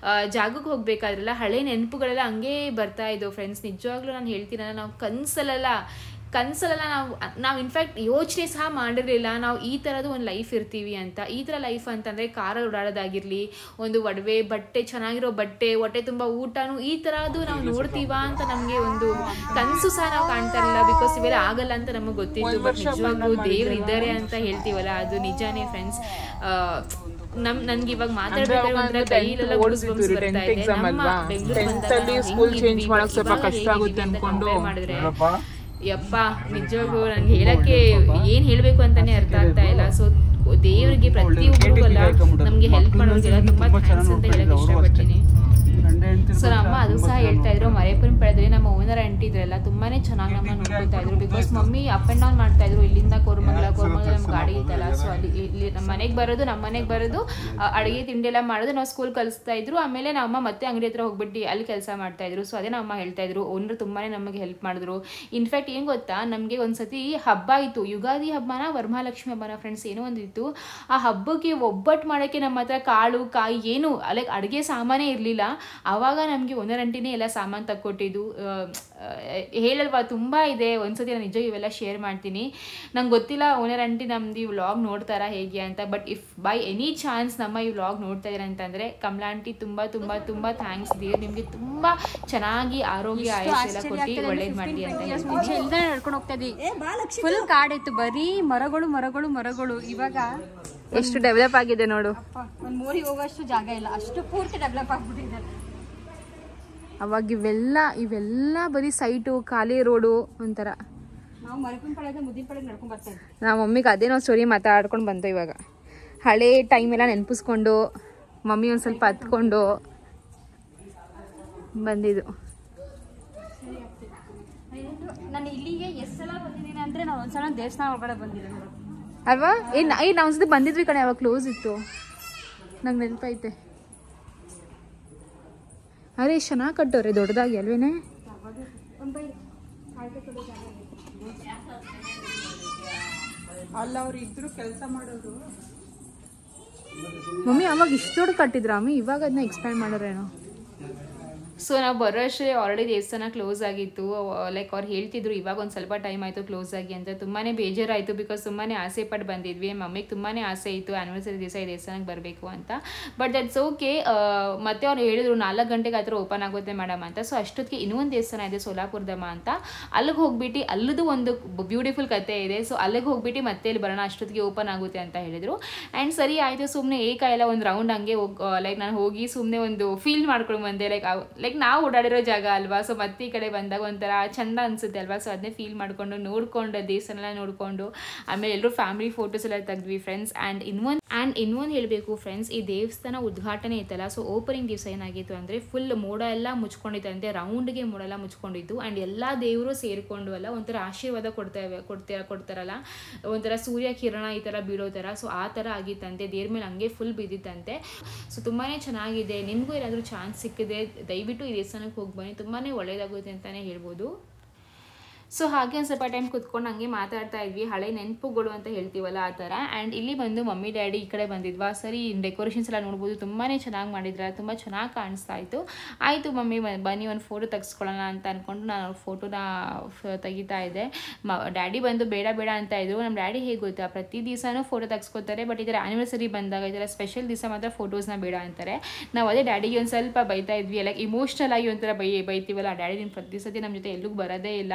ಜಾಗಕ್ಕೆ ಹೋಗಬೇಕಾದ್ರೆಲ್ಲ ಹಳೆ ನೆನಪುಗಳೆಲ್ಲ ಹಂಗೆ ಬರ್ತಾ ಇದ್ದವು ಫ್ರೆಂಡ್ಸ್. ನಿಜವಾಗ್ಲೂ ನಾನು ಹೇಳ್ತೀನಲ್ಲ, ನಾವು ಕನಸಲ್ಲೆಲ್ಲ ನಾವು ಇನ್ಫ್ಯಾಕ್ಟ್ ಯೋಚನೆ ಸಹ ಮಾಡಿರಲಿಲ್ಲ ನಾವು ಈ ಥರದ್ದು ಒಂದು ಲೈಫ್ ಇರ್ತೀವಿ ಅಂತ. ಈ ಥರ ಲೈಫ್ ಅಂತಂದರೆ ಕಾರಲ್ಲಿ ಓಡಾಡೋದಾಗಿರಲಿ, ಒಂದು ಒಡವೆ ಬಟ್ಟೆ, ಚೆನ್ನಾಗಿರೋ ಬಟ್ಟೆ, ಹೊಟ್ಟೆ ತುಂಬ ಊಟನೂ ಈ ಥರದ್ದು ನಾವು ನೋಡ್ತೀವ ಅಂತ ನಮಗೆ ಒಂದು ಕನಸು ಸಹ ನಾವು ಕಾಣ್ತಾ ಇರಲಿಲ್ಲ. ಬಿಕಾಸ್ ಇವೆಲ್ಲ ಆಗಲ್ಲ ಅಂತ ನಮಗೆ ಗೊತ್ತಿತ್ತು. ಬಟ್ ನಿಜವಾಗ್ಲೂ ದೇವ್ರು ಇದ್ದಾರೆ ಅಂತ ಹೇಳ್ತೀವಲ್ಲ, ಅದು ನಿಜಾನೇ ಫ್ರೆಂಡ್ಸ್. ನನ್ಗೆ ಇವಾಗ ಮಾತಾಡ್ಬೇಕಾದ್ರೆ ಕೈಯೆಲ್ಲ ಬರ್ತಾ ಇದೆ. ನಮ್ಮ ಬೆಂಗಳೂರು ಮಾಡಿದ್ರೆ ಯಪ್ಪ ನಿಜವಾಗ್ಲೂ ನನಗೆ ಹೇಳಕ್ಕೆ ಏನು ಹೇಳಬೇಕು ಅಂತಾನೆ ಅರ್ಥ ಆಗ್ತಾ ಇಲ್ಲ. ಸೊ ದೇವರಿಗೆ ಪ್ರತಿಯೊಬ್ಬರಿಗೆಲ್ಲ ನಮಗೆ ಹೆಲ್ಪ್ ಮಾಡೋರಿಗೆಲ್ಲ ತುಂಬ ಥ್ಯಾಂಕ್ಸ್ ಅಂತ ಹೇಳಕ್ಕೆ ಇಷ್ಟಪಡ್ತೀನಿ. ಸೊ ನಮ್ಮ ಅದು ಸಹ ಹೇಳ್ತಾ ಇದ್ರು, ಮರೇಪುರಂ ಪಡೆದಲ್ಲಿ ನಮ್ಮ ಓನರ್ ಆಂಟಿ ಇದ್ರಲ್ಲ ತುಂಬಾ ಚೆನ್ನಾಗಿ ನಮ್ಮನ್ನ ನೋಡ್ಕೊತಾ ಇದ್ರು. Because mummy up and down ಮಾಡ್ತಾ ಇದ್ರು, ಇಲ್ಲಿಂದ ಕೋರಮಂಗಲ ನಮ್ಮ ಗಾಡಿ ಇತ್ತಲ್ಲ. ಸೊ ಅಲ್ಲಿ ಇಲ್ಲಿ ನಮ್ಮ ಮನೆಗೆ ಬರೋದು ಅಡುಗೆ ತಿಂಡಿ ಎಲ್ಲ ಮಾಡೋದು, ನಾವು ಸ್ಕೂಲ್ ಕಲಿಸ್ತಾ ಇದ್ರು. ಆಮೇಲೆ ನಮ್ಮ ಮತ್ತೆ ಅಂಗಡಿ ಹತ್ರ ಹೋಗ್ಬಿಟ್ಟು ಅಲ್ಲಿ ಕೆಲಸ ಮಾಡ್ತಾ ಇದ್ರು. ಸೊ ಅದೇ ನಮ್ಮ ಹೇಳ್ತಾ ಇದ್ರು, ಓನರ್ ತುಂಬಾ ನಮಗೆ ಹೆಲ್ಪ್ ಮಾಡಿದ್ರು. ಇನ್ಫ್ಯಾಕ್ಟ್ ಏನು ಗೊತ್ತಾ, ನಮಗೆ ಒಂದ್ಸತಿ ಹಬ್ಬ ಇತ್ತು, ಯುಗಾದಿ ಹಬ್ಬನ ವರಮಹಾಲಕ್ಷ್ಮಿ ಹಬ್ಬನ ಫ್ರೆಂಡ್ಸ್, ಏನೋ ಒಂದಿತ್ತು. ಆ ಹಬ್ಬಕ್ಕೆ ಒಬ್ಬಟ್ಟು ಮಾಡೋಕ್ಕೆ ನಮ್ಮ ಹತ್ರ ಕಾಳು ಕಾಯಿ ಏನು ಲೈಕ್ ಅಡುಗೆ ಸಾಮಾನೇ ಇರಲಿಲ್ಲ. ಆವಾಗ ನಮಗೆ ಓನರ್ ಆಂಟಿನೇ ಎಲ್ಲ ಸಾಮಾನು ತಕ್ಕೊಟ್ಟಿದ್ದು. ಹೇಳಲ್ವಾ ತುಂಬ ಇದೆ, ಒಂದ್ಸತಿ ನಾನು ನಿಜ ಇವೆಲ್ಲ ಶೇರ್ ಮಾಡ್ತೀನಿ. ನಂಗೆ ಗೊತ್ತಿಲ್ಲ ಓನರ್ ಆಂಟಿ ನಮ್ದು ಈ ವ್ಲಾಗ್ ನೋಡ್ತಾರಾ ಹೇಗೆ ಅಂತ. But if by any chance ನಮ್ಮ ಈ ವ್ಲಾಗ್ ನೋಡ್ತಾ ಇದ್ದಾರೆ ಅಂತಂದರೆ ಕಮಲಾ ಆಂಟಿ ತುಂಬ ತುಂಬ ತುಂಬ ಥ್ಯಾಂಕ್ಸ್ ಇದೆ. ನಿಮಗೆ ತುಂಬ ಚೆನ್ನಾಗಿ ಆರೋಗ್ಯ ಆಯಸ್ಸೆಲ್ಲ ಕೊಟ್ಟು ಒಳ್ಳೇದು ಮಾಡಿ ಅಂತ ಹೇಳ್ತೀನಿ. ನಡ್ಕೊಂಡು ಹೋಗ್ತಾ ಇದ್ವಿ, ಫುಲ್ ಕಾಡಿತ್ತು, ಬರೀ ಮರಗಳು ಮರಗಳು ಮರಗಳು. ಇವಾಗ ಎಷ್ಟು ಡೆವಲಪ್ ಆಗಿದೆ ನೋಡು. ಒಂದು ಮೋರಿ ಹೋಗೋಷ್ಟು ಜಾಗ ಇಲ್ಲ, ಅಷ್ಟು ಪೂರ್ತಿ ಡೆವಲಪ್ ಆಗ್ಬಿಟ್ಟಿದೆ. ಅವಾಗ ಇವೆಲ್ಲ ಬರೀ ಸೈಟು, ಖಾಲಿ ರೋಡು ಒಂಥರ. ನಾವು ಮರಕುನ್ ಪಡೆದ ಮುದ್ದಿನ ಪಡೆಗೆ ನಡ್ಕೊಂಡು ಬರ್ತಾ ಇದ್ವಿ. ನಮ್ಮ ಮಮ್ಮಿಗೆ ಅದೇ ನಾವು ಸ್ಟೋರಿ ಮಾತಾಡ್ಕೊಂಡು ಬಂತು. ಇವಾಗ ಹಳೆ ಟೈಮ್ ಎಲ್ಲ ನೆನಪಿಸ್ಕೊಂಡು ಮಮ್ಮಿ ಒಂದು ಸ್ವಲ್ಪ ಹತ್ಕೊಂಡು ಬಂದಿದ್ದು. ನಾನು ಇಲ್ಲಿಗೆ ಎಷ್ಟು ಸಲ ಬಂದಿದ್ದೀನಿ ಅಂದರೆ ನಾನು ಒಂದ್ಸಲ ದೇವಸ್ಥಾನ ಒಳಗಡೆ ಬಂದಿದ್ದೀನಿ ಅಲ್ವಾ. ನಾವು ಒಂದ್ಸತಿ ಬಂದಿದ್ವಿ ಕಣೆ, ಅವಾಗ ಕ್ಲೋಸ್ ಇತ್ತು, ನಂಗೆ ನೆನಪೈತೆ. ಅರೆ ಎಷ್ಟು ಚೆನ್ನಾಗಿ ಕಟ್ಟೋರೆ ದೊಡ್ಡದಾಗಿ ಅಲ್ವೇನೆ. ಅಲ್ಲ ಅವ್ರು ಇದ್ರು ಕೆಲಸ ಮಾಡೋರು. ಮಮ್ಮಿ ಅವಾಗ ಇಷ್ಟು ದೊಡ್ಡ ಕಟ್ಟಿದ್ರ ಮಮ್ಮಿ, ಇವಾಗ ಅದನ್ನ ಎಕ್ಸ್ಪ್ಯಾಂಡ್ ಮಾಡೋರೇನೋ. ಸೊ ನಾವು ಬರೋ ಅಷ್ಟೇ ಆಲ್ರೆಡಿ ದೇವಸ್ಥಾನ ಕ್ಲೋಸ್ ಆಗಿತ್ತು. ಲೈಕ್ ಅವ್ರು ಹೇಳ್ತಿದ್ರು ಇವಾಗ ಒಂದು ಸ್ವಲ್ಪ ಟೈಮ್ ಆಯಿತು ಕ್ಲೋಸ್ ಆಗಿ ಅಂತ. ತುಂಬಾ ಬೇಜಾರಾಯಿತು, ಬಿಕಾಸ್ ತುಂಬಾ ಆಸೆ ಪಟ್ಟು ಬಂದಿದ್ವಿ. ಮಮ್ಮಿಗೆ ತುಂಬಾ ಆಸೆ ಇತ್ತು ಆ್ಯನಿವರ್ಸರಿ ದಿವಸ ಈ ದೇವಸ್ಥಾನಕ್ಕೆ ಬರಬೇಕು ಅಂತ. But that's okay. ಮತ್ತೆ ಅವ್ರು ಹೇಳಿದ್ರು 4 ಗಂಟೆಗೆ ಆ ಥರ ಓಪನ್ ಆಗುತ್ತೆ ಮೇಡಮ್ ಅಂತ. ಸೊ ಅಷ್ಟೊತ್ತಿಗೆ ಇನ್ನೊಂದು ದೇವಸ್ಥಾನ ಇದೆ ಸೋಲಾಪುರದಮ್ಮ ಅಂತ, ಅಲ್ಲಿಗೆ ಹೋಗ್ಬಿಟ್ಟು ಅಲ್ಲದು ಒಂದು ಬ್ಯೂಟಿಫುಲ್ ಕತೆ ಇದೆ. ಸೊ ಅಲ್ಲಿಗೆ ಹೋಗ್ಬಿಟ್ಟು ಮತ್ತೆ ಇಲ್ಲಿ ಬರೋಣ, ಅಷ್ಟೊತ್ತಿಗೆ ಓಪನ್ ಆಗುತ್ತೆ ಅಂತ ಹೇಳಿದರು. ಆ್ಯಂಡ್ ಸರಿ ಆಯಿತು, ಸುಮ್ಮನೆ ಏಕಾಯೆಲ್ಲ ಒಂದು ರೌಂಡ್ ಹಂಗೆ ಲೈಕ್ ನಾನು ಹೋಗಿ ಸುಮ್ಮನೆ ಒಂದು ಫೀಲ್ ಮಾಡ್ಕೊಂಡು ಬಂದೆ. ಲೈಕ್ ನಾವು ಓಡಾಡಿರೋ ಜಾಗ ಅಲ್ವಾ. ಸೊ ಮತ್ತೆ ಈ ಕಡೆ ಬಂದಾಗ ಒಂಥರ ಚಂದ ಅನಿಸುತ್ತೆ ಅಲ್ವಾ. ಸೊ ಅದನ್ನೇ ಫೀಲ್ ಮಾಡಿಕೊಂಡು ನೋಡಿಕೊಂಡು ದೇವಸ್ಥಾನ ಎಲ್ಲ ನೋಡಿಕೊಂಡು ಆಮೇಲೆ ಎಲ್ಲರೂ ಫ್ಯಾಮಿಲಿ ಫೋಟೋಸ್ ಎಲ್ಲ ತೆಗೆದ್ವಿ ಫ್ರೆಂಡ್ಸ್. ಆ್ಯಂಡ್ ಇನ್ನೊಂದು ಹೇಳಬೇಕು ಫ್ರೆಂಡ್ಸ್, ಈ ದೇವಸ್ಥಾನ ಉದ್ಘಾಟನೆ ಇತ್ತಲ್ಲ, ಸೊ ಓಪನಿಂಗ್ ದಿವಸ ಏನಾಗಿತ್ತು ಅಂದರೆ ಫುಲ್ ಮೋಡ ಎಲ್ಲ ಮುಚ್ಕೊಂಡಿತ್ತಂತೆ, ರೌಂಡ್ಗೆ ಮೋಡ ಎಲ್ಲ ಮುಚ್ಕೊಂಡಿತ್ತು. ಆ್ಯಂಡ್ ಎಲ್ಲ ದೇವರು ಸೇರಿಕೊಂಡು ಅಲ್ಲ ಒಂಥರ ಆಶೀರ್ವಾದ ಕೊಡ್ತಾರಲ್ಲ, ಒಂಥರ ಸೂರ್ಯ ಕಿರಣ ಈ ಥರ ಬೀಳೋ ಥರ. ಸೊ ಆ ಥರ ಆಗಿತ್ತಂತೆ, ದೇವ್ರ ಮೇಲೆ ಹಂಗೆ ಫುಲ್ ಬಿದ್ದಿತ್ತಂತೆ. ಸೊ ತುಂಬಾ ಚೆನ್ನಾಗಿದೆ. ನಿಮಗೂ ಏನಾದರೂ ಚಾನ್ಸ್ ಸಿಕ್ಕಿದೆ ದಯವಿಟ್ಟು ಈ ದೇವಸ್ಥಾನಕ್ಕೆ ಹೋಗಿ ಬನ್ನಿ, ತುಂಬಾ ಒಳ್ಳೆಯದಾಗುತ್ತೆ ಅಂತಲೇ ಹೇಳ್ಬೋದು. ಸೊ ಹಾಗೆ ಒಂದು ಸ್ವಲ್ಪ ಟೈಮ್ ಕುತ್ಕೊಂಡು ಹಂಗೆ ಮಾತಾಡ್ತಾ ಇದ್ವಿ, ಹಳೆ ನೆನಪುಗಳು ಅಂತ ಹೇಳ್ತೀವಲ್ಲ ಆ ಥರ. ಆ್ಯಂಡ್ ಇಲ್ಲಿ ಬಂದು ಮಮ್ಮಿ ಡ್ಯಾಡಿ ಈ ಕಡೆ ಬಂದಿದ್ವಾ. ಸರಿ ಡೆಕೋರೇಷನ್ಸ್ ಎಲ್ಲ ನೋಡ್ಬೋದು, ತುಂಬಾ ಚೆನ್ನಾಗಿ ಮಾಡಿದ್ರೆ, ತುಂಬ ಚೆನ್ನಾಗಿ ಕಾಣಿಸ್ತಾ ಇತ್ತು. ಆಯಿತು ಮಮ್ಮಿ ಬನ್ನಿ ಒಂದು ಫೋಟೋ ತೆಗೆಸ್ಕೊಳ್ಳೋಣ ಅಂತ ಅಂದ್ಕೊಂಡು ನಾನು ಫೋಟೋನ ತೆಗಿತಾ ಇದ್ದೆ. ಡ್ಯಾಡಿ ಬಂದು ಬೇಡ ಬೇಡ ಅಂತ ಇದ್ರು. ನಮ್ಮ ಡ್ಯಾಡಿ ಹೇಗೆ ಗೊತ್ತಾ, ಪ್ರತಿ ದಿವಸನೂ ಫೋಟೋ ತೆಗೆಸ್ಕೊತಾರೆ, ಬಟ್ ಈ ಥರ ಆ್ಯನಿವರ್ಸರಿ ಬಂದಾಗ ಈ ಥರ ಸ್ಪೆಷಲ್ ದಿವಸ ಮಾತ್ರ ಫೋಟೋಸ್ನ ಬೇಡ ಅಂತಾರೆ. ನಾವು ಅದೇ ಡ್ಯಾಡಿಗೆ ಒಂದು ಸ್ವಲ್ಪ ಬೈತಾ ಇದ್ವಿ, ಲೈಕ್ ಇಮೋಷ್ನಲ್ ಆಗಿ ಒಂಥರ ಬೈತೀವಲ್ಲ. ಡ್ಯಾಡಿ ನೀನು ಪ್ರತಿ ಸತಿ ನಮ್ಮ ಜೊತೆ ಎಲ್ಲೂ ಬರೋದೇ ಇಲ್ಲ,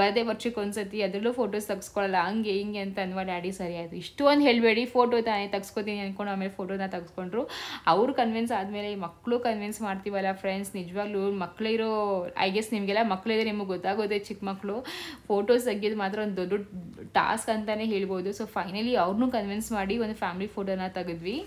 ಬರದೇ ವರ್ಷಕ್ಕೆ ಒಂದ್ಸತಿ ಅದರಲ್ಲೂ ಫೋಟೋಸ್ ತೆಗೆಸ್ಕೊಳ್ಳಲ್ಲ ಹಂಗೆ ಹಿಂಗೆ ಅಂತ ಅನ್ವಾ. ಡ್ಯಾಡಿ ಸರಿ ಆಯಿತು, ಇಷ್ಟು ಒಂದು ಹೇಳಬೇಡಿ, ಫೋಟೋ ತಾನೇ ತೆಗೆಸ್ಕೊತೀನಿ ಅಂದ್ಕೊಂಡು ಆಮೇಲೆ ಫೋಟೋನ ತೆಗೆಸ್ಕೊಂಡ್ರು. ಅವರು ಕನ್ವಿನ್ಸ್ ಆದಮೇಲೆ ಈ ಮಕ್ಕಳು ಕನ್ವಿನ್ಸ್ ಮಾಡ್ತೀವಲ್ಲ ಫ್ರೆಂಡ್ಸ್, ನಿಜವಾಗ್ಲೂ ಮಕ್ಕಳಿರೋ ಐ ಗೆಸ್ ನಿಮಗೆಲ್ಲ ಮಕ್ಕಳಿದ್ರೆ ನಿಮಗೆ ಗೊತ್ತಾಗೋದೆ, ಚಿಕ್ಕ ಮಕ್ಕಳು ಫೋಟೋಸ್ ತೆಗೆಯೋದು ಮಾತ್ರ ಒಂದು ದೊಡ್ಡ ಟಾಸ್ಕ್ ಅಂತಲೇ ಹೇಳ್ಬೋದು. ಸೊ ಫೈನಲಿ ಅವ್ರನ್ನೂ ಕನ್ವಿನ್ಸ್ ಮಾಡಿ ಒಂದು ಫ್ಯಾಮಿಲಿ ಫೋಟೋನ ತೆಗೆದ್ವಿ.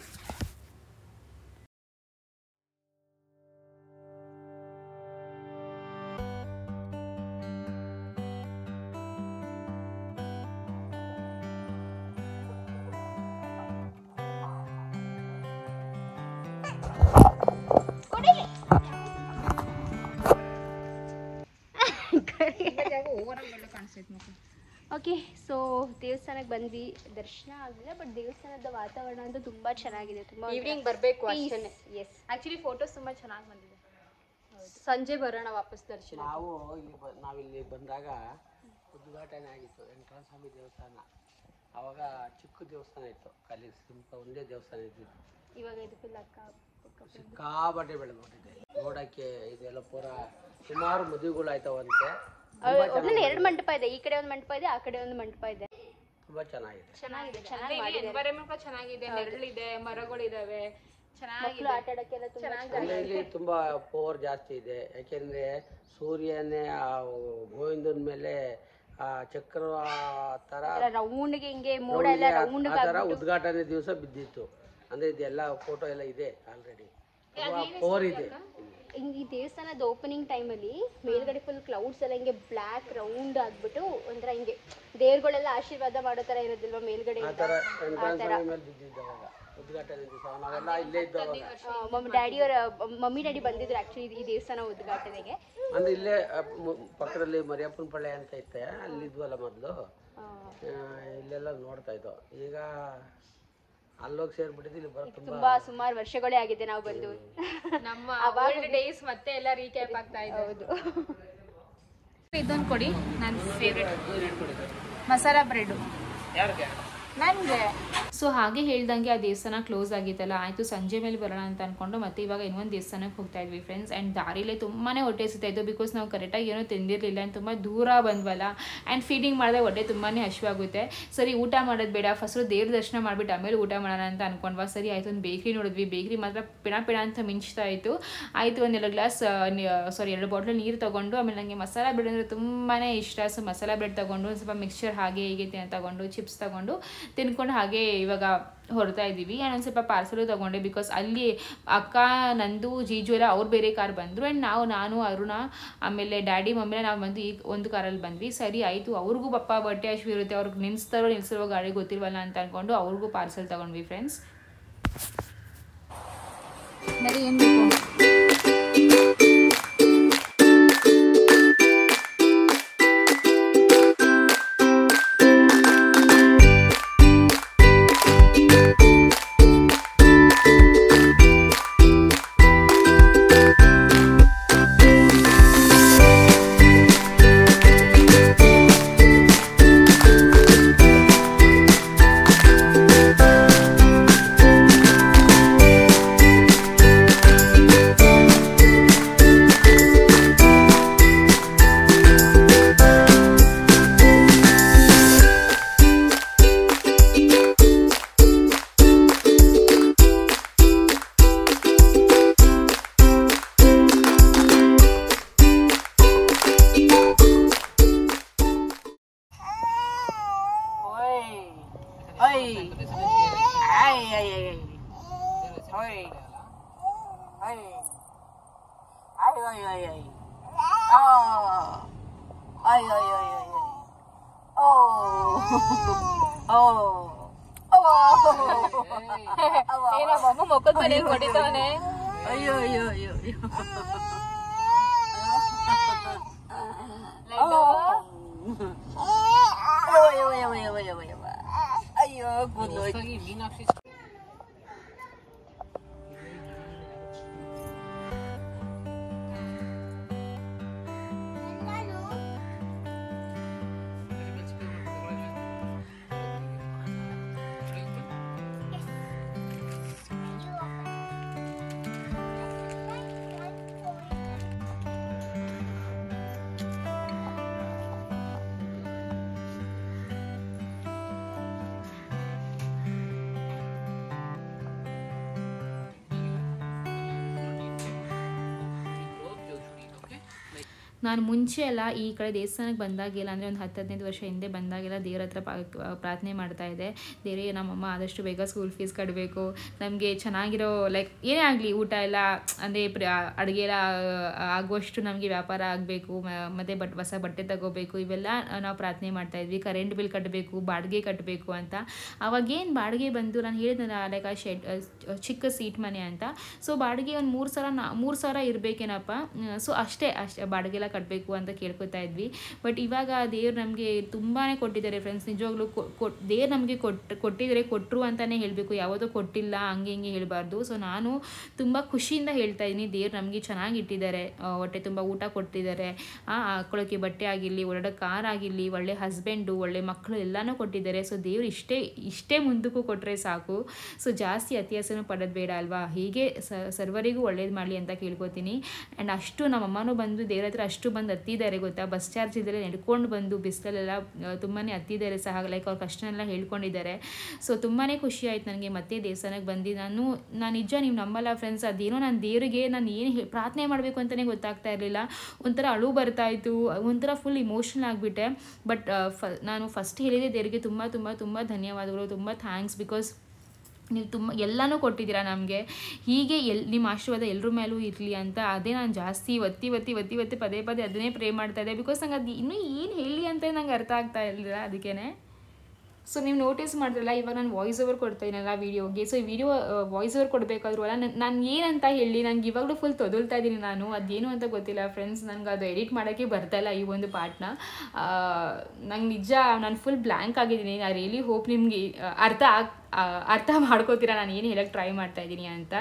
ದೇವಸ್ಥಾನಕ್ಕೆ ಬಂದ್ವಿ, ದರ್ಶನ ಆಗಲಿಲ್ಲ, ಬಟ್ ದೇವಸ್ಥಾನದ ವಾತಾವರಣ ಅಂತೂ ತುಂಬ ಚೆನ್ನಾಗಿದೆ. ತುಂಬ ಈವ್ನಿಂಗ್ ಬರಬೇಕು ಅಷ್ಟೇ. ಎಸ್, ಆಕ್ಚುಲಿ ಫೋಟೋಸ್ ತುಂಬಾ ಚೆನ್ನಾಗಿ ಬಂದಿದೆ. ಸಂಜೆ ಬರೋಣ ವಾಪಸ್ ದರ್ಶನ. ನಾವಿಲ್ಲಿ ಬಂದಾಗ ಉದ್ಘಾಟನೆ ಆಗಿತ್ತು ವೆಂಕಟೇಶ್ವರ ಸ್ವಾಮಿ ದೇವಸ್ಥಾನ. ಅವಾಗ ಚಿಕ್ಕ ದೇವಸ್ಥಾನ ಇತ್ತು, ಖಾಲಿ ಸಿಂಪಲ್ ಒಂದೇ ದೇವಸ್ಥಾನ ಇದ್ದಿದ್ದು. ಇವಾಗ ಇದು ಫುಲ್ ಸಿಕ್ಕಾಬಟ್ಟೆ ಬೆಳೆದ್ಬಿಟ್ಟಿದೆ. ನೋಡಕ್ಕೆ ಇದೆಲ್ಲ ಪೂರ ಸುಮಾರು ಮದುವೆಗಳಾಯ್ತವಂತೆ. ಎರಡು ಮಂಟಪ ಇದೆ, ಈ ಕಡೆ ಒಂದು ಮಂಟಪ ಇದೆ, ಆ ಕಡೆ ಒಂದು ಮಂಟಪ ಇದೆ. ತುಂಬಾ ಚೆನ್ನಾಗಿದೆ. ಚೆನ್ನಾಗಿ ಎನ್ವೈರನ್ಮೆಂಟ್ ಚೆನ್ನಾಗಿದೆ, ನೆರಳಿದೆ, ಮರಗಳಿದಾವೆ, ಚೆನ್ನಾಗಿದೆ, ಆಟ ಆಡಕ್ಕೆಲ್ಲ ತುಂಬಾ ಅಂದ್ರೆ ಇಲ್ಲಿ ತುಂಬಾ ಪವರ್ ಜಾಸ್ತಿ ಇದೆ. ಯಾಕೆಂದ್ರೆ ಸೂರ್ಯನೇ ಆ ಗೋವಿಂದನ ಮೇಲೆ ಆ ಚಕ್ರ ತರ ರೌಂಡ್ಗೆ ಹಿಂಗೆ ಮೋಡ ಎಲ್ಲ ರೌಂಡ್ ಆ ತರ ಉದ್ಘಾಟನೆ ದಿವಸ ಬಿದ್ದಿತ್ತು. ಅಂದ್ರೆ ಇದೆಲ್ಲ ಫೋಟೋ ಎಲ್ಲ ಇದೆ ಆಲ್ರೆಡಿ. ಪವರ್ ಇದೆ. ಈ ದೇವಸ್ಥಾನದ ಓಪನಿಂಗ್ ಟೈಮಲ್ಲಿ ಮೇಲ್ಗಡೆ ಫುಲ್ ಕ್ಲೌಡ್ಸ್ ಎಲ್ಲ ಹಿಂಗೆ ಬ್ಲ್ಯಾಕ್ ರೌಂಡ್ ಆಗ್ಬಿಟ್ಟು ಒಂಥರ ಹಿಂಗೆ ದೇವ್ರುಗಳೆಲ್ಲ ಆಶೀರ್ವಾದ ಮಾಡೋ ತರ ಇರೋದಿಲ್ವಾ ಮೇಲ್ಗಡೆ ಆ ತರ ವೆಂಕಟೇಶ್ವರ ಮೇಲೆ ಬಿದ್ದಿದ್ದು ಅವಾಗ ಉದ್ಘಾಟನೆ ದಿವಸ. ನಾವೆಲ್ಲ ಇಲ್ಲೇ ಇದ್ದವಾಗ ಮಮ್ಮಿ ಡ್ಯಾಡಿ ಬಂದಿದ್ರು ಆಕ್ಚುಲಿ ಈ ದೇವಸ್ಥಾನ ಉದ್ಘಾಟನೆಗೆ. ಅಂದ್ರೆ ಇಲ್ಲೇ ಪಕ್ಕದಲ್ಲಿ ಮರಿಯಪ್ಪನ ಪಳ್ಳೆ ಅಂತ ಇತ್ತೆ, ಅಲ್ಲಿದ್ವಲ್ಲ ಮೊದಲು. ಇಲ್ಲೆಲ್ಲ ನೋಡ್ತಾ ಇದ್ದೋ. ಈಗ ಅಲ್ಲೋಗಿ ಸೇರ್ಬಿಟ್ಟಿದ್ದು ಇಲ್ಲಿ ಬರೋ ತುಂಬಾ ಸುಮಾರು ವರ್ಷಗಳೇ ಆಗಿದೆ ನಾವು ಬಂದು. ನಮ್ಮ ಓಲ್ಡ್ ಡೇಸ್ ಮತ್ತೆ ಎಲ್ಲ ರೀಕ್ಯಾಪ್ ಆಗ್ತಾ ಇದೆ. ಹೌದು. ಇದೊಂದು ಕೊಡಿ, ನನ್ನ ಫೇವ್ರೆಟ್ ಮಸಾಲಾ ಬ್ರೆಡ್ ನನಗೆ. ಸೊ ಹಾಗೆ ಹೇಳ್ದಂಗೆ ಆ ದೇವಸ್ಥಾನ ಕ್ಲೋಸ್ ಆಗಿತ್ತಲ್ಲ, ಆಯಿತು ಸಂಜೆ ಮೇಲೆ ಬರೋಣ ಅಂತ ಅಂದ್ಕೊಂಡು ಮತ್ತೆ ಇವಾಗ ಇನ್ನೊಂದು ದೇವಸ್ಥಾನಕ್ಕೆ ಹೋಗ್ತಾ ಇದ್ವಿ ಫ್ರೆಂಡ್ಸ್. ಆ್ಯಂಡ್ ದಾರಿಲೇ ತುಂಬಾ ಹೊಟ್ಟೆ ಸಿಗ್ತಾ ಇತ್ತು, ಬಿಕಾಸ್ ನಾವು ಕರೆಕ್ಟಾಗಿ ಏನೂ ತಿಂದಿರಲಿಲ್ಲ ಆ್ಯಂಡ್ ತುಂಬ ದೂರ ಬಂದ್ವಲ್ಲ. ಆ್ಯಂಡ್ ಫೀಡಿಂಗ್ ಮಾಡಿದ್ರೆ ಹೊಟ್ಟೆ ತುಂಬಾ ಹಶ್ವಾಗುತ್ತೆ. ಸರಿ ಊಟ ಮಾಡೋದು ಬೇಡ, ಫಸ್ಟು ದೇವ್ರ ದರ್ಶನ ಮಾಡಿಬಿಟ್ಟು ಆಮೇಲೆ ಊಟ ಮಾಡೋಣ ಅಂತ ಅಂದ್ಕೊಂಡ್ವಾ. ಸರಿ ಆಯಿತು, ಒಂದು ಬೇಕ್ರಿ ನೋಡಿದ್ವಿ. ಬೇಕ್ರಿ ಮಾತ್ರ ಪಿಣ ಅಂತ ಮಿಂಚ್ತಾ ಇತ್ತು. ಆಯಿತು, ಒಂದು 2 ಬಾಟ್ಲ್ ನೀರು ತೊಗೊಂಡು, ಆಮೇಲೆ ನನಗೆ ಮಸಾಲ ಬ್ರೆಡ್ ಅಂದರೆ ತುಂಬಾ ಇಷ್ಟ. ಸೊ ಮಸಾಲ ಬ್ರೆಡ್ ತೊಗೊಂಡು ಒಂದು ಸ್ವಲ್ಪ ಮಿಕ್ಸ್ಚರ್ ಹಾಗೆ ಹೀಗೆ ತೊಗೊಂಡು ಚಿಪ್ಸ್ ತೊಗೊಂಡು ತಿನ್ಕೊಂಡು ಹಾಗೆ ಇವಾಗ ಹೊರಡ್ತಾ ಇದ್ದೀವಿ. ಆ್ಯಂಡ್ ಒಂದು ಸ್ವಲ್ಪ ಪಾರ್ಸಲು ತೊಗೊಂಡೆ, ಬಿಕಾಸ್ ಅಲ್ಲಿ ಅಕ್ಕ, ನಂದು, ಜೀಜು ಎಲ್ಲ ಅವ್ರು ಬೇರೆ ಕಾರ್ ಬಂದರು. ಆ್ಯಂಡ್ ನಾನು ಅರುಣ ಆಮೇಲೆ ಡ್ಯಾಡಿ ಮಮ್ಮಿನ ನಾವು ಬಂದು ಈಗ ಒಂದು ಕಾರಲ್ಲಿ ಬಂದ್ವಿ. ಸರಿ ಆಯಿತು, ಅವ್ರಿಗೂ ಪಪ್ಪ ಬಟ್ಟೆ ಅಶ್ವಿ ಇರುತ್ತೆ, ಅವ್ರಿಗೆ ನಿಲ್ಲಿಸಿರೋ ಗಾಡಿ ಗೊತ್ತಿಲ್ವಲ್ಲ ಅಂತ ಅಂದ್ಕೊಂಡು ಅವ್ರಿಗೂ ಪಾರ್ಸಲ್ ತೊಗೊಂಡ್ವಿ ಫ್ರೆಂಡ್ಸ್. ಏನು ಬೇಕು ಏನಮ್ಮ ಮೊಕ್ಕದ ಮೇಲೆ ಹೊಡಿತಾವನೆ. ಅಯ್ಯೋ ಅಯ್ಯೋ ಅಯ್ಯೋ ಅಯ್ಯೋ ಕೂದಲು ನಾನು ಮುಂಚೆ ಎಲ್ಲ ಈ ಕಡೆ ದೇವಸ್ಥಾನಕ್ಕೆ ಬಂದಾಗೆಲ್ಲ ಅಂದರೆ ಒಂದು 10-15 ವರ್ಷ ಹಿಂದೆ ಬಂದಾಗೆಲ್ಲ ದೇವ್ರ ಹತ್ರ ಪ್ರಾರ್ಥನೆ ಮಾಡ್ತಾ ಇದ್ದೆ. ದೇವರೇ ನಮ್ಮಮ್ಮ ಆದಷ್ಟು ಬೇಗ ಸ್ಕೂಲ್ ಫೀಸ್ ಕಟ್ಟಬೇಕು, ನಮಗೆ ಚೆನ್ನಾಗಿರೋ ಲೈಕ್ ಏನೇ ಆಗಲಿ ಊಟ ಎಲ್ಲ ಅಂದರೆ ಅಡುಗೆ ಎಲ್ಲ ಆಗುವಷ್ಟು ನಮಗೆ ವ್ಯಾಪಾರ ಆಗಬೇಕು, ಮತ್ತು ಹೊಸ ಬಟ್ಟೆ ತಗೋಬೇಕು, ಇವೆಲ್ಲ ನಾವು ಪ್ರಾರ್ಥನೆ ಮಾಡ್ತಾಯಿದ್ವಿ. ಕರೆಂಟ್ ಬಿಲ್ ಕಟ್ಟಬೇಕು, ಬಾಡಿಗೆ ಕಟ್ಟಬೇಕು ಅಂತ. ಅವಾಗೇನು ಬಾಡಿಗೆ ಬಂದು ನಾನು ಹೇಳಿದ್ನಲ್ಲ ಲೈಕ್ ಆ ಚಿಕ್ಕ ಸೀಟ್ ಮನೆ ಅಂತ. ಸೊ ಬಾಡಿಗೆ ಒಂದು 3,000 ಇರಬೇಕೇನಪ್ಪ. ಸೊ ಅಷ್ಟೇ ಬಾಡಿಗೆ ಎಲ್ಲ ಕಟ್ಟಬೇಕು ಅಂತ ಕೇಳ್ಕೊತಾ ಇದ್ವಿ. ಬಟ್ ಇವಾಗ ದೇವ್ರು ನಮಗೆ ತುಂಬಾ ಕೊಟ್ಟಿದ್ದಾರೆ ಫ್ರೆಂಡ್ಸ್. ನಿಜವಾಗ್ಲೂ ದೇವ್ರು ನಮಗೆ ಕೊಟ್ಟಿದ್ದಾರೆ, ಕೊಟ್ಟರು ಅಂತಲೇ ಹೇಳಬೇಕು, ಯಾವುದೋ ಕೊಟ್ಟಿಲ್ಲ ಹಂಗೆ ಹಿಂಗೆ ಹೇಳಬಾರ್ದು. ಸೊ ನಾನು ತುಂಬ ಖುಷಿಯಿಂದ ಹೇಳ್ತಾ ಇದ್ದೀನಿ, ದೇವ್ರು ನಮಗೆ ಚೆನ್ನಾಗಿ ಇಟ್ಟಿದ್ದಾರೆ, ಹೊಟ್ಟೆ ತುಂಬ ಊಟ ಕೊಟ್ಟಿದ್ದಾರೆ, ಹಾಕೊಳ್ಳೋಕ್ಕೆ ಬಟ್ಟೆ ಆಗಿರಲಿ, ಒಳ್ಳೆ ಕಾರ್ ಆಗಿರಲಿ, ಒಳ್ಳೆ ಹಸ್ಬೆಂಡು, ಒಳ್ಳೆ ಮಕ್ಕಳು ಎಲ್ಲನೂ ಕೊಟ್ಟಿದ್ದಾರೆ. ಸೊ ದೇವ್ರು ಇಷ್ಟೇ ಮುಂದಕ್ಕೂ ಕೊಟ್ಟರೆ ಸಾಕು. ಸೊ ಜಾಸ್ತಿ ಅತ್ಯಾಸನೂ ಪಡೋದು ಬೇಡ ಅಲ್ವಾ. ಹೀಗೆ ಸರ್ವರಿಗೂ ಒಳ್ಳೇದು ಮಾಡಲಿ ಅಂತ ಕೇಳ್ಕೊತೀನಿ. ಆ್ಯಂಡ್ ಅಷ್ಟು ನಮ್ಮಮ್ಮನೂ ಬಂದು ದೇವ್ರ ಹತ್ರ ಅಷ್ಟು ಬಂದು ಹತ್ತಿದ್ದಾರೆ ಗೊತ್ತಾ. ಬಸ್ ಚಾರ್ಜ್ ಇದ್ದರೆ ನಡ್ಕೊಂಡು ಬಂದು ಬಿಸಿಲಲ್ಲೆಲ್ಲ ತುಂಬಾ ಹತ್ತಿದ್ದಾರೆ ಸಹ, ಲೈಕ್ ಅವ್ರ ಕಷ್ಟನೆಲ್ಲ ಹೇಳ್ಕೊಂಡಿದ್ದಾರೆ. ಸೊ ತುಂಬಾ ಖುಷಿ ಆಯ್ತು ನನಗೆ ಮತ್ತೆ ದೇವಸ್ಥಾನಕ್ಕೆ ಬಂದು. ನಾನು ನಿಜ ನೀವು ನಂಬಲ್ಲ ಫ್ರೆಂಡ್ಸ್, ಅದೇನೋ ನಾನು ದೇವರಿಗೆ ನಾನು ಏನು ಪ್ರಾರ್ಥನೆ ಮಾಡಬೇಕು ಅಂತಲೇ ಗೊತ್ತಾಗ್ತಾ ಇರಲಿಲ್ಲ. ಒಂಥರ ಅಳು ಬರ್ತಾಯಿತ್ತು, ಒಂಥರ ಫುಲ್ ಇಮೋಷ್ನಲ್ ಆಗಿಬಿಟ್ಟೆ. ಬಟ್ ನಾನು ಫಸ್ಟ್ ಹೇಳಿದೆ ದೇವರಿಗೆ ತುಂಬ ತುಂಬ ತುಂಬ ಧನ್ಯವಾದಗಳು, ತುಂಬ ಥ್ಯಾಂಕ್ಸ್. ಬಿಕಾಸ್ ನೀವು ತುಂಬ ಎಲ್ಲನೂ ಕೊಟ್ಟಿದ್ದೀರಾ ನಮಗೆ. ಹೀಗೆ ನಿಮ್ಮ ಆಶೀರ್ವಾದ ಎಲ್ಲರ ಮೇಲೂ ಇರಲಿ ಅಂತ ಅದೇ ನಾನು ಜಾಸ್ತಿ ಒತ್ತಿ ಪದೇ ಅದನ್ನೇ ಪ್ರೇ ಮಾಡ್ತಾಯಿದ್ದೆ. ಬಿಕಾಸ್ ನಂಗೆ ಅದು ಇನ್ನೂ ಏನು ಹೇಳಿ ಅಂತ ನಂಗೆ ಅರ್ಥ ಆಗ್ತಾ ಇರಲಿಲ್ಲ, ಅದಕ್ಕೇ. ಸೊ ನೀವು ನೋಟಿಸ್ ಮಾಡಿದ್ರಲ್ಲ, ಇವಾಗ ನಾನು ವಾಯ್ಸ್ ಓವರ್ ಕೊಡ್ತಾಯಿದ್ದೀನಲ್ಲ ವೀಡಿಯೋಗೆ. ಸೊ ಈ ವಿಡಿಯೋ ವಾಯ್ಸ್ ಓವರ್ ಕೊಡಬೇಕಾದ್ರೂ ಅಲ್ಲ, ನಾನು ಏನಂತ ಹೇಳಿ ನನಗೆ ಇವಾಗಲೂ ಫುಲ್ ತೊದಲ್ತಾ ಇದ್ದೀನಿ ನಾನು. ಅದೇನು ಅಂತ ಗೊತ್ತಿಲ್ಲ ಫ್ರೆಂಡ್ಸ್, ನನಗೆ ಅದು ಎಡಿಟ್ ಮಾಡೋಕ್ಕೆ ಬರ್ತಾಯಿಲ್ಲ ಈ ಒಂದು ಪಾರ್ಟ್ನ. ನಂಗೆ ನಿಜ ನಾನು ಫುಲ್ ಬ್ಲ್ಯಾಂಕ್ ಆಗಿದ್ದೀನಿ. ಐ ರಿಯಲಿ ಹೋಪ್ ನಿಮಗೆ ಅರ್ಥ ಮಾಡ್ಕೋತೀರಾ ನಾನು ಏನು ಹೇಳೋಕ್ಕೆ ಟ್ರೈ ಮಾಡ್ತಾಯಿದ್ದೀನಿ ಅಂತ.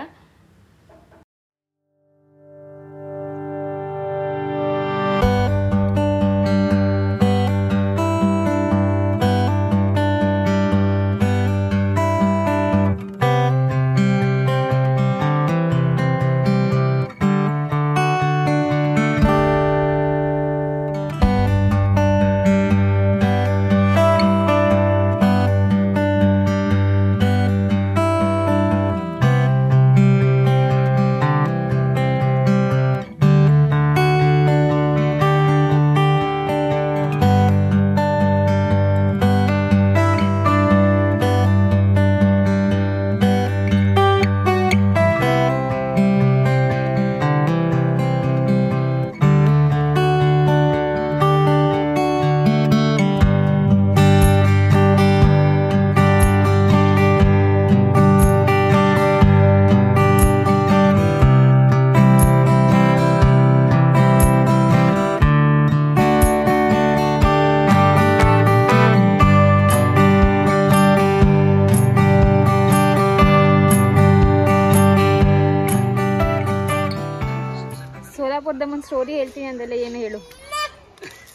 ಸೋಲಾಪುರದಮ್ಮನ ಸ್ಟೋರಿ ಹೇಳ್ತೀನಿ ಅಂದಲ್ಲ, ಏನು ಹೇಳು.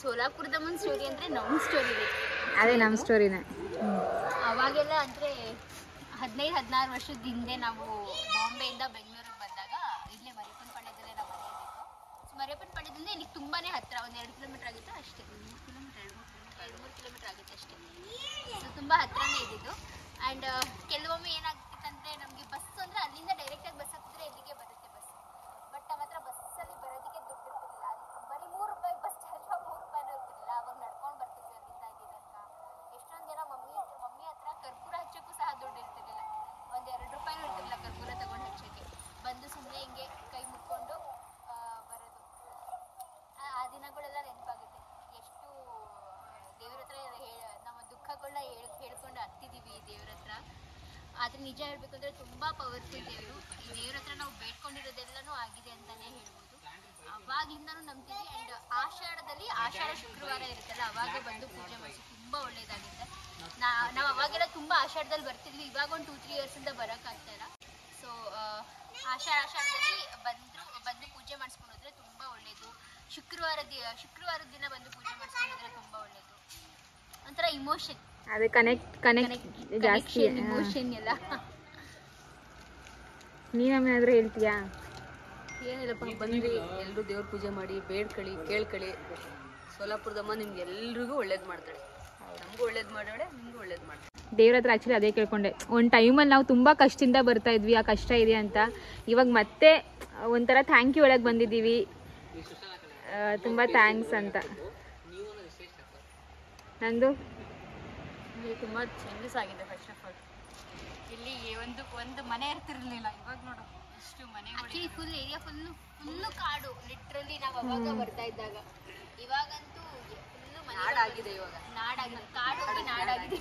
ಸೋಲಾಪುರದಮ್ಮನ ಸ್ಟೋರಿ ಅಂದರೆ ನಮ್ಮ ಸ್ಟೋರಿ, ಅದೇ ನಮ್ಮ ಸ್ಟೋರಿನೇ. ಅವಾಗೆಲ್ಲ ಅಂದರೆ 15-16 ವರ್ಷದ ಹಿಂದೆ ನಾವು ಬಾಂಬೆಯಿಂದ ಬೆಂಗಳೂರಿಗೆ ಬಂದಾಗ ಇಲ್ಲೇ ಮರಿಯಪ್ಪನ ಪಾಳ್ಯದಲ್ಲೇ ನಾವು ಮನೆ ಇದ್ದಿದ್ದು. ಸೊ ಮರಿಯಪ್ಪನ ಪಾಳ್ಯದಿಂದ ಇಲ್ಲಿಗೆ ತುಂಬಾ ಹತ್ತಿರ, ಒಂದು 2 ಕಿಲೋಮೀಟರ್ ಆಗುತ್ತೆ ಅಷ್ಟೇ, 2-3 ಕಿಲೋಮೀಟರ್ ಆಗುತ್ತೆ ಅಷ್ಟೇ. ಸೊ ತುಂಬ ಹತ್ತಿರನೇ ಇದ್ದಿದ್ದು. ಆ್ಯಂಡ್ ಕೆಲವೊಮ್ಮೆ ಏನಾಗ್ತಿತ್ತಂದರೆ ನಮಗೆ ಬಸ್ ಅಂದರೆ ಅಲ್ಲಿಂದ ಡೈರೆಕ್ಟಾಗಿ ಬಸ್ ಹತ್ತಿದ್ರೆ ಇಲ್ಲಿಗೆ ಬರುತ್ತೆ ಬಸ್. ಬಟ್ ನಮ್ಮ ಹತ್ರ ಬಸ್ಸಲ್ಲಿ ಬರೋದಕ್ಕೆ ದುಡ್ಡು ಇರ್ತಿರಲಿಲ್ಲ. ಬರೀ 3 ರೂಪಾಯಿ ಬಸ್ ಚಾರ್ಜ್, 3 ರೂಪಾಯಿನೂ ಇರ್ತಿರಲಿಲ್ಲ. ಅವಾಗ ನಡ್ಕೊಂಡು ಬರ್ತಿದ್ವಿ ಅಲ್ಲಿಂದ ಇಲ್ಲಿ ತನಕ. ಎಷ್ಟೊಂದು ಜನ ಮಮ್ಮಿ ಹತ್ರ ಕರ್ಪೂರ ಹಚ್ಚೋಕ್ಕೂ ಸಹ ದುಡ್ಡು ಇರ್ತಿರಲಿಲ್ಲ. ಒಂದು 2 ರೂಪಾಯಿನೂ ಇರ್ತಿರಲಿಲ್ಲ ಕರ್ಪೂರ ತಗೊಂಡು ಹಚ್ಚೋಕ್ಕೆ. ಬಂದು ಸುಮ್ಮನೆ ಹಿಂಗೆ ಕೈ ಮುಕ್ಕೊಂಡು ಬರೋದು. ಆ ದಿನಗಳೆಲ್ಲ ನೆನಪಾಗುತ್ತೆ. ಎಷ್ಟು ದೇವ್ರ ಹತ್ರ ನಮ್ಮ ದುಃಖಗಳನ್ನ ಹೇಳ್ಕೊಂಡು ಹತ್ತಿದ್ದೀವಿ ದೇವ್ರ ಹತ್ರ. ಆದರೆ ನಿಜ ಹೇಳಬೇಕಂದ್ರೆ ತುಂಬ ಪವರ್ಫುಲ್ ದೇವರು. ಈ ದೇವ್ರ ಹತ್ರ ನಾವು ಬೇಡ್ಕೊಂಡಿರೋದೆಲ್ಲನೂ ಆಗಿದೆ ಅಂತಲೇ ಹೇಳ್ಬೋದು. ಅವಾಗ್ಲಿಂದನೂ ನಂಬ್ತೀವಿ. ಆ್ಯಂಡ್ ಆಷಾಢ ಶುಕ್ರವಾರ ಇರುತ್ತಲ್ಲ, ಅವಾಗ ಬಂದು ಪೂಜೆ ಮಾಡಿಸಿ ತುಂಬ ಒಳ್ಳೇದಾಗುತ್ತೆ. ನಾವು ಅವಾಗೆಲ್ಲ ತುಂಬ ಆಷಾಢದಲ್ಲಿ ಬರ್ತಿದ್ವಿ. ಇವಾಗ ಒಂದು 2-3 ಇಯರ್ಸಿಂದ ಬರೋಕ್ಕಾಗ್ತಾಯಿಲ್ಲ. ಸೊ ಆಷಾಢದಲ್ಲಿ ಬಂದು ಪೂಜೆ ಮಾಡಿಸ್ಕೊಂಡೋದ್ರೆ ತುಂಬ ಒಳ್ಳೆಯದು. ಶುಕ್ರವಾರದ ದಿನ ಬಂದು ಪೂಜೆ ಮಾಡಿಸ್ಕೊಂಡೋದ್ರೆ ತುಂಬ ಒಳ್ಳೆಯದು. ಒಂಥರ ಇಮೋಷನ್, ಅದೇ ಕನೆಕ್ಟ್ ಜಾಸ್ತಿ ಇಮೋಷನ್ ಎಲ್ಲ. ನೀನೇನಾದರೂ ಹೇಳ್ತೀಯಾ? ಏನಿಲ್ಲಪ್ಪ, ಬಂದ್ರಿ ಎಲ್ಲರೂ ದೇವ್ರ ಪೂಜೆ ಮಾಡಿ ಬೇಡ್ಕೊಳ್ಳಿ, ಕೇಳ್ಕೊಳ್ಳಿ. ಸೋಲಾಪುರದಮ್ಮ ನಿಮ್ಗೆ ಎಲ್ರಿಗೂ ಒಳ್ಳೇದು ಮಾಡ್ತಾಳೆ, ನಮಗೂ ಒಳ್ಳೇದು ಮಾಡಾಳೆ, ನಿಮಗೂ ಒಳ್ಳೇದು ಮಾಡ್ತಾಳೆ. ದೇವ್ರ ಹತ್ರ ಆ್ಯಕ್ಚುಲಿ ಅದೇ ಕೇಳ್ಕೊಂಡೆ. ಒಂದು ಟೈಮಲ್ಲಿ ನಾವು ತುಂಬ ಕಷ್ಟದಿಂದ ಬರ್ತಾ ಇದ್ವಿ, ಆ ಕಷ್ಟ ಇದೆ ಅಂತ. ಇವಾಗ ಮತ್ತೆ ಒಂಥರ ಥ್ಯಾಂಕ್ ಯು ಒಳಗೆ ಬಂದಿದ್ದೀವಿ, ತುಂಬ ಥ್ಯಾಂಕ್ಸ್ ಅಂತ. ನಂದು ತುಂಬ ಚೇಂಜಸ್ ಆಗಿದೆ. ಫಸ್ಟ್ ಆಫ್ ಆಲ್ ಇಲ್ಲಿ ಒಂದು ಮನೆ ಇರ್ತಿರ್ಲಿಲ್ಲ, ಇವಾಗ ನೋಡು ಎಷ್ಟು ಮನೆ. ಆಕ್ಚುಲಿ ಫುಲ್ ಏರಿಯಾ ಫುಲ್ಲು ಕಾಡು, ಲಿಟ್ರಲಿ ನಾವು ಅವಾಗ ಬರ್ತಾ ಇದ್ದಾಗ. ಇವಾಗಂತೂ ಫುಲ್ಲು ನಾಡಾಗಿದೆ, ಕಾಡು ಹೋಗಿ ನಾಡಾಗಿದೆ.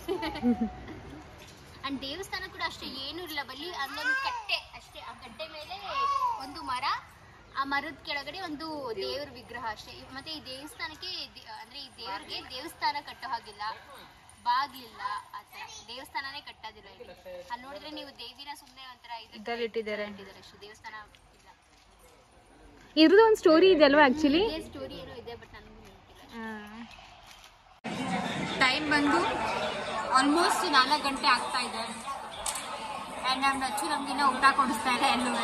ಅಂಡ್ ದೇವಸ್ಥಾನ ಕೂಡ ಅಷ್ಟೇ ಏನೂ ಇಲ್ಲ, ಬಲ್ಲಿ ಅಲ್ಲೊಂದು ಕಟ್ಟೆ ಅಷ್ಟೇ. ಆ ಕಟ್ಟೆ ಮೇಲೆ ಒಂದು ಮರ, ಆ ಮರದ ಕೆಳಗಡೆ ಒಂದು ದೇವ್ರ ವಿಗ್ರಹ ಅಷ್ಟೇ. ಮತ್ತೆ ಈ ದೇವಸ್ಥಾನಕ್ಕೆ ಅಂದ್ರೆ ಈ ದೇವ್ರಿಗೆ ದೇವಸ್ಥಾನ ಕಟ್ಟೋ ಹಾಗಿಲ್ಲ, ಬಾಗ್ಲಿಲ್ಲ, ಆತರ ದೇವಸ್ಥಾನನೇ ಕಟ್ಟೋದಿಲ್ಲ ಇಲ್ಲಿ. ಅಲ್ಲಿ ನೋಡಿದ್ರೆ ನೀವು ದೇವಿನ ಸುಮ್ಮನೆ ಒಂಥರ ಇಟ್ಟಿದ್ದಾರೆ ಅಷ್ಟೇ, ದೇವಸ್ಥಾನ ಇಲ್ಲ. ಇದ್ರದ್ದು ಒಂದು ಸ್ಟೋರಿ ಇದೆ ಅಲ್ವಾ ಆಕ್ಚುಲಿ? ಸ್ಟೋರಿ ಏನೋ ಇದೆ, ಬಟ್ ನನಗೂ ನೆನಪಿಲ್ಲ. ಟೈಮ್ ಬಂದು ಆಲ್ಮೋಸ್ಟ್ 4 ಗಂಟೆ ಆಗ್ತಾ ಇದೆ. ಆ್ಯಂಡ್ ನಮ್ಮ ನಚ್ಚು ನಮಗಿನ್ನ ಊಟ ಕೊಡಿಸ್ತಾ ಇದೆ ಎಲ್ಲೂ.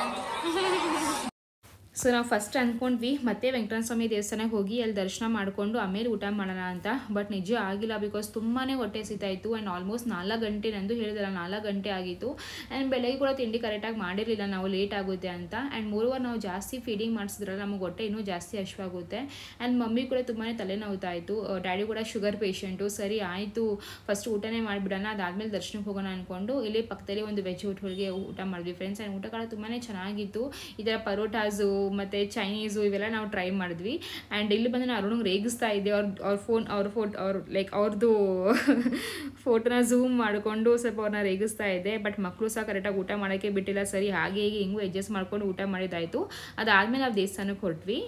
ಸೊ ನಾವು ಫಸ್ಟ್ ಅಂದ್ಕೊಂಡ್ವಿ ಮತ್ತೆ ವೆಂಕಟೇಶ್ವರ ಸ್ವಾಮಿ ದೇವಸ್ಥಾನಕ್ಕೆ ಹೋಗಿ ಅಲ್ಲಿ ದರ್ಶನ ಮಾಡಿಕೊಂಡು ಆಮೇಲೆ ಊಟ ಮಾಡೋಣ ಅಂತ. ಬಟ್ ನಿಜ ಆಗಿಲ್ಲ, ಬಿಕಾಸ್ ತುಂಬಾ ಹೊಟ್ಟೆ ಸಿತಾಯಿತು. ಆ್ಯಂಡ್ ಆಲ್ಮೋಸ್ಟ್ 4 ಗಂಟೆ, ನಂದು ಹೇಳಿದಲ್ಲ 4 ಗಂಟೆ ಆಗಿತ್ತು. ಆ್ಯಂಡ್ ಬೆಳಗ್ಗೆ ಕೂಡ ತಿಂಡಿ ಕರೆಕ್ಟಾಗಿ ಮಾಡಿರಲಿಲ್ಲ ನಾವು, ಲೇಟ್ ಆಗುತ್ತೆ ಅಂತ. ಆ್ಯಂಡ್ ಮೂರುವರೆ ನಾವು ಜಾಸ್ತಿ ಫೀಡಿಂಗ್ ಮಾಡಿಸಿದ್ರಲ್ಲ ನಮಗೆ ಹೊಟ್ಟೆ ಇನ್ನೂ ಜಾಸ್ತಿ ಹಶ್ವಾಗುತ್ತೆ. ಆ್ಯಂಡ್ ಮಮ್ಮಿ ಕೂಡ ತುಂಬಾ ತಲೆನೋವ್ತಾಯಿತ್ತು. ಡ್ಯಾಡಿ ಕೂಡ ಶುಗರ್ ಪೇಷಂಟು. ಸರಿ ಆಯಿತು ಫಸ್ಟ್ ಊಟನೇ ಮಾಡಿಬಿಡೋಣ, ಅದಾದಮೇಲೆ ದರ್ಶನಕ್ಕೆ ಹೋಗೋಣ ಅಂದ್ಕೊಂಡು ಇಲ್ಲಿ ಪಕ್ಕದಲ್ಲಿ ಒಂದು ವೆಜ್ ಹೋಟೆಲ್ಗೆ ಊಟ ಮಾಡಿದ್ವಿ ಫ್ರೆಂಡ್ಸ್. ಆ್ಯಂಡ್ ಊಟ ಕೂಡ ತುಂಬಾ ಚೆನ್ನಾಗಿತ್ತು. ಈ ಥರ ಪರೋಟಾಸು ಮತ್ತು ಚೈನೀಸು ಇವೆಲ್ಲ ನಾವು ಟ್ರೈ ಮಾಡಿದ್ವಿ. ಆ್ಯಂಡ್ ಇಲ್ಲಿ ಬಂದು ನಾನು ಅರುಣಿಗೆ ರೇಗಿಸ್ತಾ ಇದ್ದೆ. ಅವ್ರದ್ದು ಫೋಟೋನ ಝೂಮ್ ಮಾಡಿಕೊಂಡು ಸ್ವಲ್ಪ ಅವ್ರನ್ನ ರೇಗಿಸ್ತಾ ಇದ್ದೆ. ಬಟ್ ಮಕ್ಕಳು ಸಹ ಕರೆಕ್ಟಾಗಿ ಊಟ ಮಾಡೋಕ್ಕೆ ಬಿಟ್ಟಿಲ್ಲ. ಸರಿ ಹಾಗೆ ಹೀಗೆ ಹಿಂಗೂ ಅಡ್ಜಸ್ಟ್ ಮಾಡ್ಕೊಂಡು ಊಟ ಮಾಡಿದ್ದಾಯಿತು. ಅದಾದಮೇಲೆ ನಾವು ದೇವಸ್ಥಾನಕ್ಕೆ ಹೊರಟ್ವಿ.